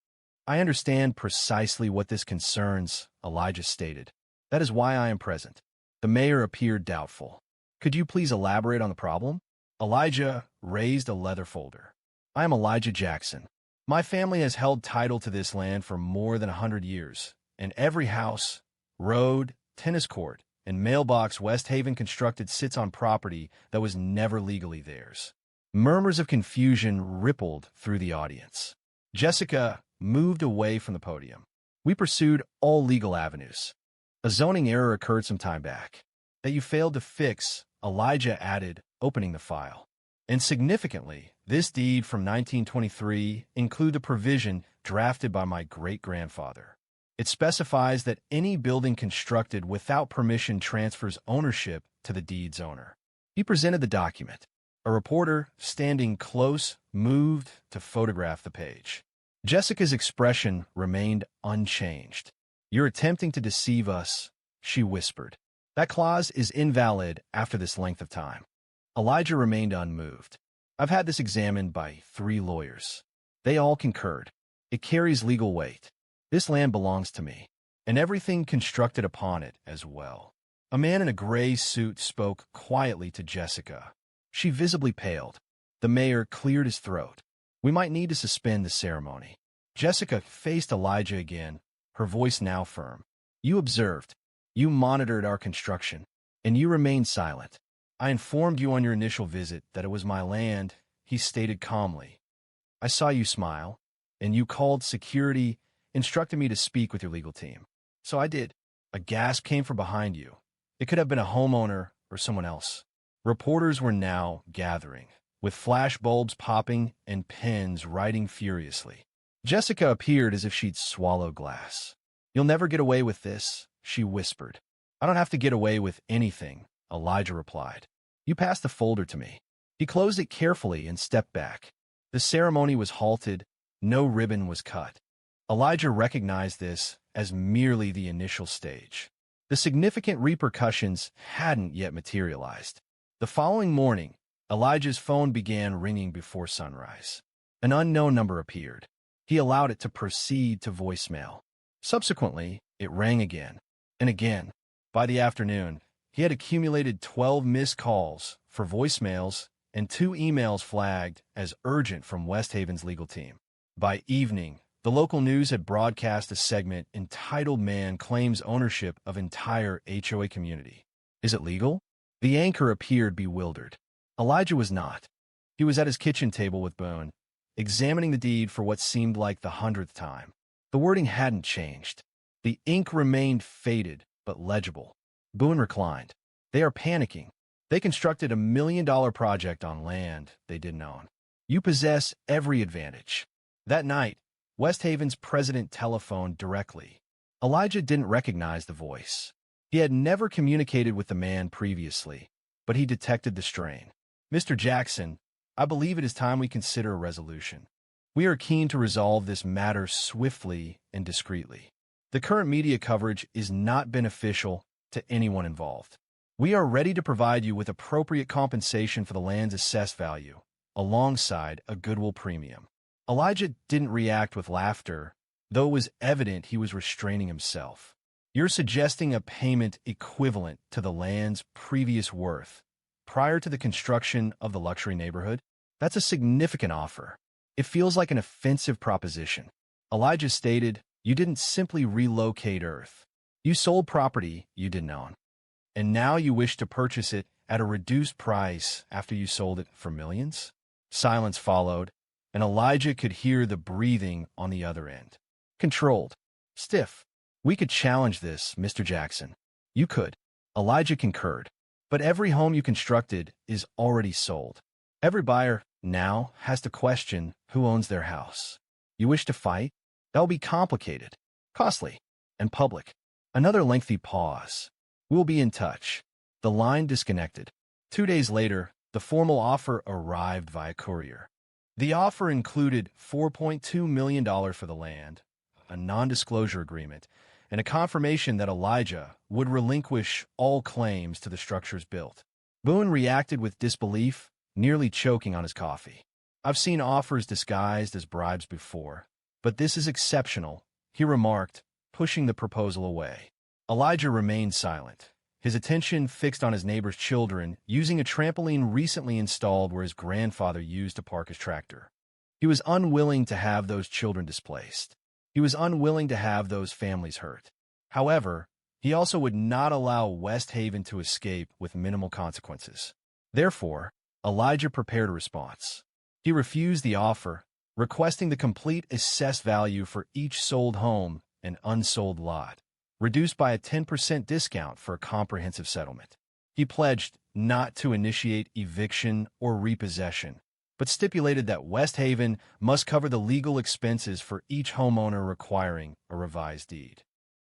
"I understand precisely what this concerns," Elijah stated. "That is why I am present." The mayor appeared doubtful. "Could you please elaborate on the problem?" Elijah raised a leather folder. "I am Elijah Jackson. My family has held title to this land for more than 100 years, and every house, road, tennis court, and mailbox West Haven constructed sits on property that was never legally theirs." Murmurs of confusion rippled through the audience. Jessica moved away from the podium. "We pursued all legal avenues. A zoning error occurred some time back that you failed to fix," Elijah added, opening the file. "And significantly, this deed from 1923 includes a provision drafted by my great-grandfather. It specifies that any building constructed without permission transfers ownership to the deed's owner." He presented the document. A reporter, standing close, moved to photograph the page. Jessica's expression remained unchanged. "You're attempting to deceive us," she whispered. "That clause is invalid after this length of time." Elijah remained unmoved. I've had this examined by 3 lawyers. They all concurred. It carries legal weight. This land belongs to me, and everything constructed upon it as well. A man in a gray suit spoke quietly to Jessica. She visibly paled. The mayor cleared his throat. We might need to suspend the ceremony. Jessica faced Elijah again, her voice now firm. You observed. You monitored our construction, and you remained silent. I informed you on your initial visit that it was my land, he stated calmly. I saw you smile, and you called security, instructed me to speak with your legal team. So I did. A gasp came from behind you. It could have been a homeowner or someone else. Reporters were now gathering, with flash bulbs popping and pens writing furiously. Jessica appeared as if she'd swallowed glass. You'll never get away with this, she whispered. I don't have to get away with anything, Elijah replied. You passed the folder to me. He closed it carefully and stepped back. The ceremony was halted. No ribbon was cut. Elijah recognized this as merely the initial stage. The significant repercussions hadn't yet materialized. The following morning, Elijah's phone began ringing before sunrise. An unknown number appeared. He allowed it to proceed to voicemail. Subsequently, it rang again and again. By the afternoon, he had accumulated 12 missed calls for voicemails and 2 emails flagged as urgent from West Haven's legal team. By evening, the local news had broadcast a segment entitled Man Claims Ownership of Entire HOA Community. Is it legal? The anchor appeared bewildered. Elijah was not. He was at his kitchen table with Boone, examining the deed for what seemed like the 100th time. The wording hadn't changed. The ink remained faded but legible. Boone reclined. They are panicking. They constructed $1 million project on land they didn't own. You possess every advantage. That night, West Haven's president telephoned directly. Elijah didn't recognize the voice. He had never communicated with the man previously, but he detected the strain. Mr. Jackson, I believe it is time we consider a resolution. We are keen to resolve this matter swiftly and discreetly. The current media coverage is not beneficial to anyone involved. We are ready to provide you with appropriate compensation for the land's assessed value, alongside a goodwill premium. Elijah didn't react with laughter, though it was evident he was restraining himself. You're suggesting a payment equivalent to the land's previous worth, prior to the construction of the luxury neighborhood? That's a significant offer. It feels like an offensive proposition. Elijah stated, you didn't simply relocate Earth. You sold property you didn't own. And now you wish to purchase it at a reduced price after you sold it for millions? Silence followed, and Elijah could hear the breathing on the other end. Controlled. Stiff. We could challenge this, Mr. Jackson. You could. Elijah concurred. But every home you constructed is already sold. Every buyer now has to question who owns their house. You wish to fight? That will be complicated, costly, and public. Another lengthy pause. We'll be in touch. The line disconnected. 2 days later, the formal offer arrived via courier. The offer included $4.2 million for the land, a non-disclosure agreement, and a confirmation that Elijah would relinquish all claims to the structures built. Boone reacted with disbelief, nearly choking on his coffee. I've seen offers disguised as bribes before, but this is exceptional, he remarked, pushing the proposal away. Elijah remained silent, his attention fixed on his neighbor's children, using a trampoline recently installed where his grandfather used to park his tractor. He was unwilling to have those children displaced. He was unwilling to have those families hurt. However, he also would not allow West Haven to escape with minimal consequences. Therefore, Elijah prepared a response. He refused the offer, requesting the complete assessed value for each sold home and unsold lot, reduced by a 10% discount for a comprehensive settlement. He pledged not to initiate eviction or repossession, but stipulated that West Haven must cover the legal expenses for each homeowner requiring a revised deed.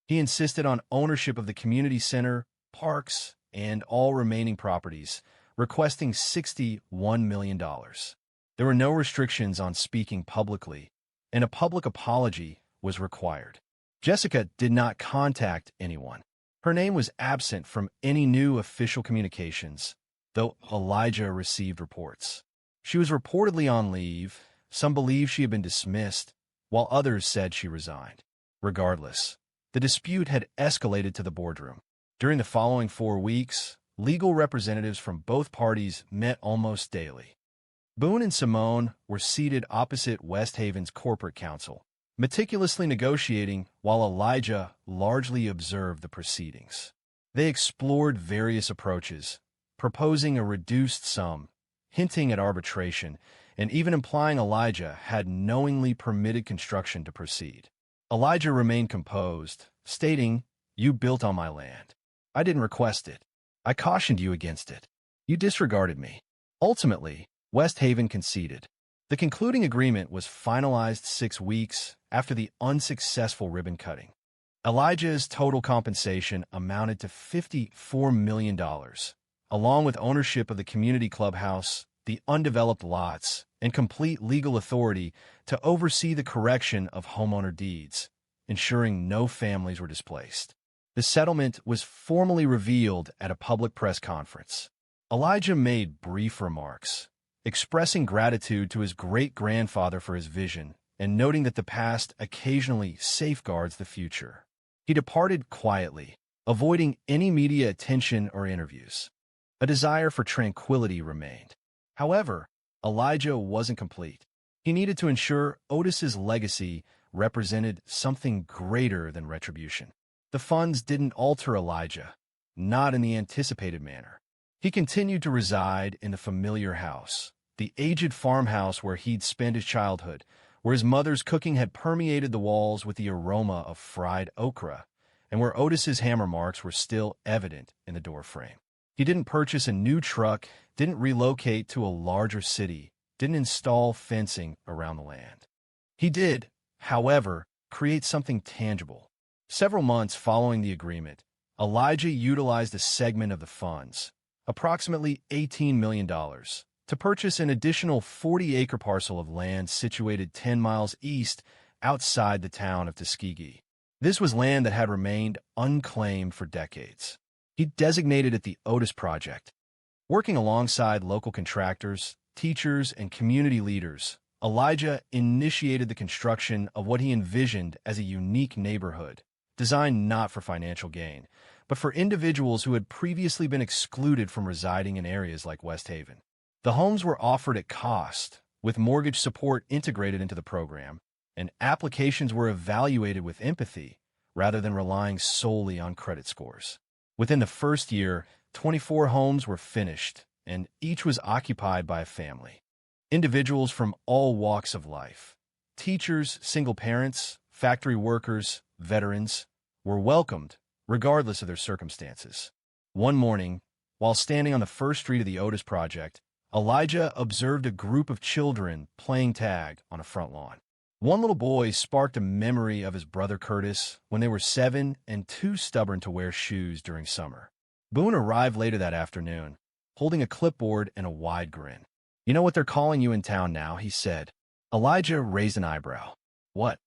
He insisted on ownership of the community center, parks, and all remaining properties, requesting $61 million. There were no restrictions on speaking publicly, and a public apology was required. Jessica did not contact anyone. Her name was absent from any new official communications, though Elijah received reports. She was reportedly on leave. Some believe she had been dismissed, while others said she resigned. Regardless, the dispute had escalated to the boardroom. During the following 4 weeks, legal representatives from both parties met almost daily. Boone and Simone were seated opposite West Haven's corporate counsel, meticulously negotiating while Elijah largely observed the proceedings. They explored various approaches, proposing a reduced sum, hinting at arbitration, and even implying Elijah had knowingly permitted construction to proceed. Elijah remained composed, stating, "You built on my land. I didn't request it. I cautioned you against it. You disregarded me." Ultimately, West Haven conceded. The concluding agreement was finalized 6 weeks after the unsuccessful ribbon cutting. Elijah's total compensation amounted to $54 million, along with ownership of the community clubhouse, the undeveloped lots, and complete legal authority to oversee the correction of homeowner deeds, ensuring no families were displaced. The settlement was formally revealed at a public press conference. Elijah made brief remarks, expressing gratitude to his great-grandfather for his vision and noting that the past occasionally safeguards the future. He departed quietly, avoiding any media attention or interviews. A desire for tranquility remained. However, Elijah wasn't complete. He needed to ensure Otis's legacy represented something greater than retribution. The funds didn't alter Elijah, not in the anticipated manner. He continued to reside in the familiar house, the aged farmhouse where he'd spent his childhood, where his mother's cooking had permeated the walls with the aroma of fried okra, and where Otis's hammer marks were still evident in the doorframe. He didn't purchase a new truck, didn't relocate to a larger city, didn't install fencing around the land. He did, however, create something tangible. Several months following the agreement, Elijah utilized a segment of the funds, approximately $18 million, to purchase an additional 40-acre parcel of land situated 10 miles east outside the town of Tuskegee. This was land that had remained unclaimed for decades. He designated it the Otis Project. Working alongside local contractors, teachers, and community leaders, Elijah initiated the construction of what he envisioned as a unique neighborhood, designed not for financial gain, but for individuals who had previously been excluded from residing in areas like West Haven. The homes were offered at cost, with mortgage support integrated into the program, and applications were evaluated with empathy rather than relying solely on credit scores. Within the first year, 24 homes were finished, and each was occupied by a family. Individuals from all walks of life, teachers, single parents, factory workers, veterans, were welcomed, regardless of their circumstances. One morning, while standing on the first street of the Otis Project, Elijah observed a group of children playing tag on a front lawn. One little boy sparked a memory of his brother Curtis when they were 7 and too stubborn to wear shoes during summer. Boone arrived later that afternoon, holding a clipboard and a wide grin. "You know what they're calling you in town now," he said. Elijah raised an eyebrow. "What?"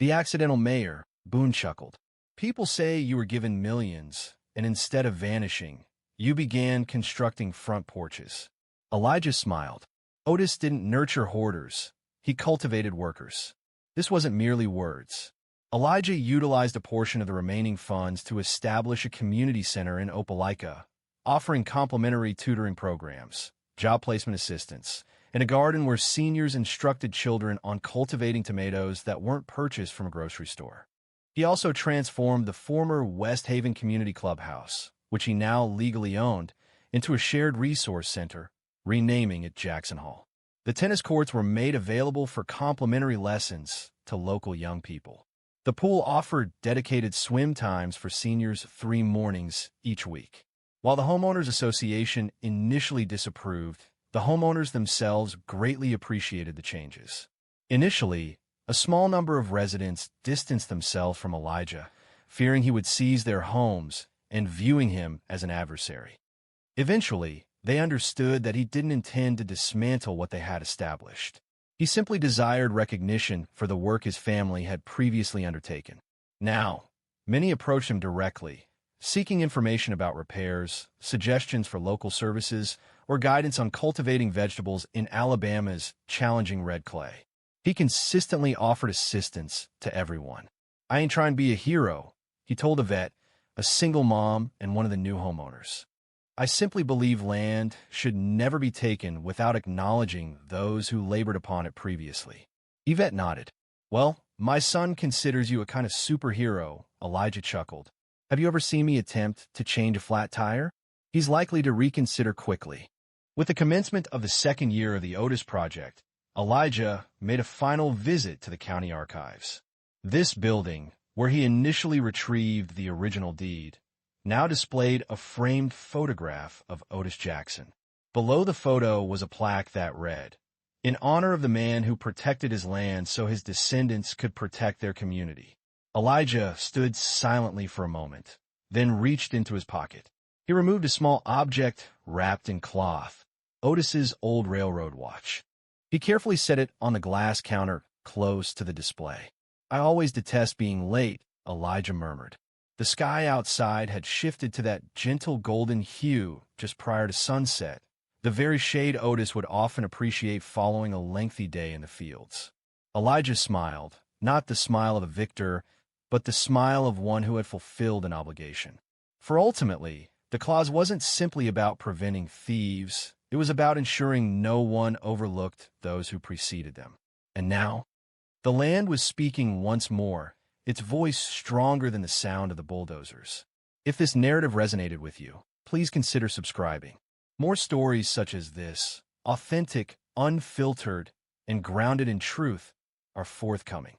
"The accidental mayor," Boone chuckled. "People say you were given millions, and instead of vanishing, you began constructing front porches." Elijah smiled. Otis didn't nurture hoarders. He cultivated workers. This wasn't merely words. Elijah utilized a portion of the remaining funds to establish a community center in Opelika, offering complimentary tutoring programs, job placement assistance, and a garden where seniors instructed children on cultivating tomatoes that weren't purchased from a grocery store. He also transformed the former West Haven Community Clubhouse, which he now legally owned, into a shared resource center, renaming it Jackson Hall. The tennis courts were made available for complimentary lessons to local young people. The pool offered dedicated swim times for seniors 3 mornings each week. While the Homeowners Association initially disapproved, the homeowners themselves greatly appreciated the changes. Initially, a small number of residents distanced themselves from Elijah, fearing he would seize their homes and viewing him as an adversary. Eventually, they understood that he didn't intend to dismantle what they had established. He simply desired recognition for the work his family had previously undertaken. Now, many approached him directly, seeking information about repairs, suggestions for local services, or guidance on cultivating vegetables in Alabama's challenging red clay. He consistently offered assistance to everyone. "I ain't trying to be a hero," he told a vet, a single mom, and one of the new homeowners. "I simply believe land should never be taken without acknowledging those who labored upon it previously." Yvette nodded. "Well, my son considers you a kind of superhero," Elijah chuckled. "Have you ever seen me attempt to change a flat tire?" He's likely to reconsider quickly. With the commencement of the second year of the Otis Project, Elijah made a final visit to the county archives. This building, where he initially retrieved the original deed, now displayed a framed photograph of Otis Jackson. Below the photo was a plaque that read, "In honor of the man who protected his land so his descendants could protect their community." Elijah stood silently for a moment, then reached into his pocket. He removed a small object wrapped in cloth, Otis's old railroad watch. He carefully set it on the glass counter close to the display. "I always detest being late," Elijah murmured. The sky outside had shifted to that gentle golden hue just prior to sunset, the very shade Otis would often appreciate following a lengthy day in the fields. Elijah smiled, not the smile of a victor, but the smile of one who had fulfilled an obligation. For ultimately, the clause wasn't simply about preventing thieves, it was about ensuring no one overlooked those who preceded them. And now, the land was speaking once more, its voice stronger than the sound of the bulldozers. If this narrative resonated with you, please consider subscribing. More stories such as this, authentic, unfiltered, and grounded in truth, are forthcoming.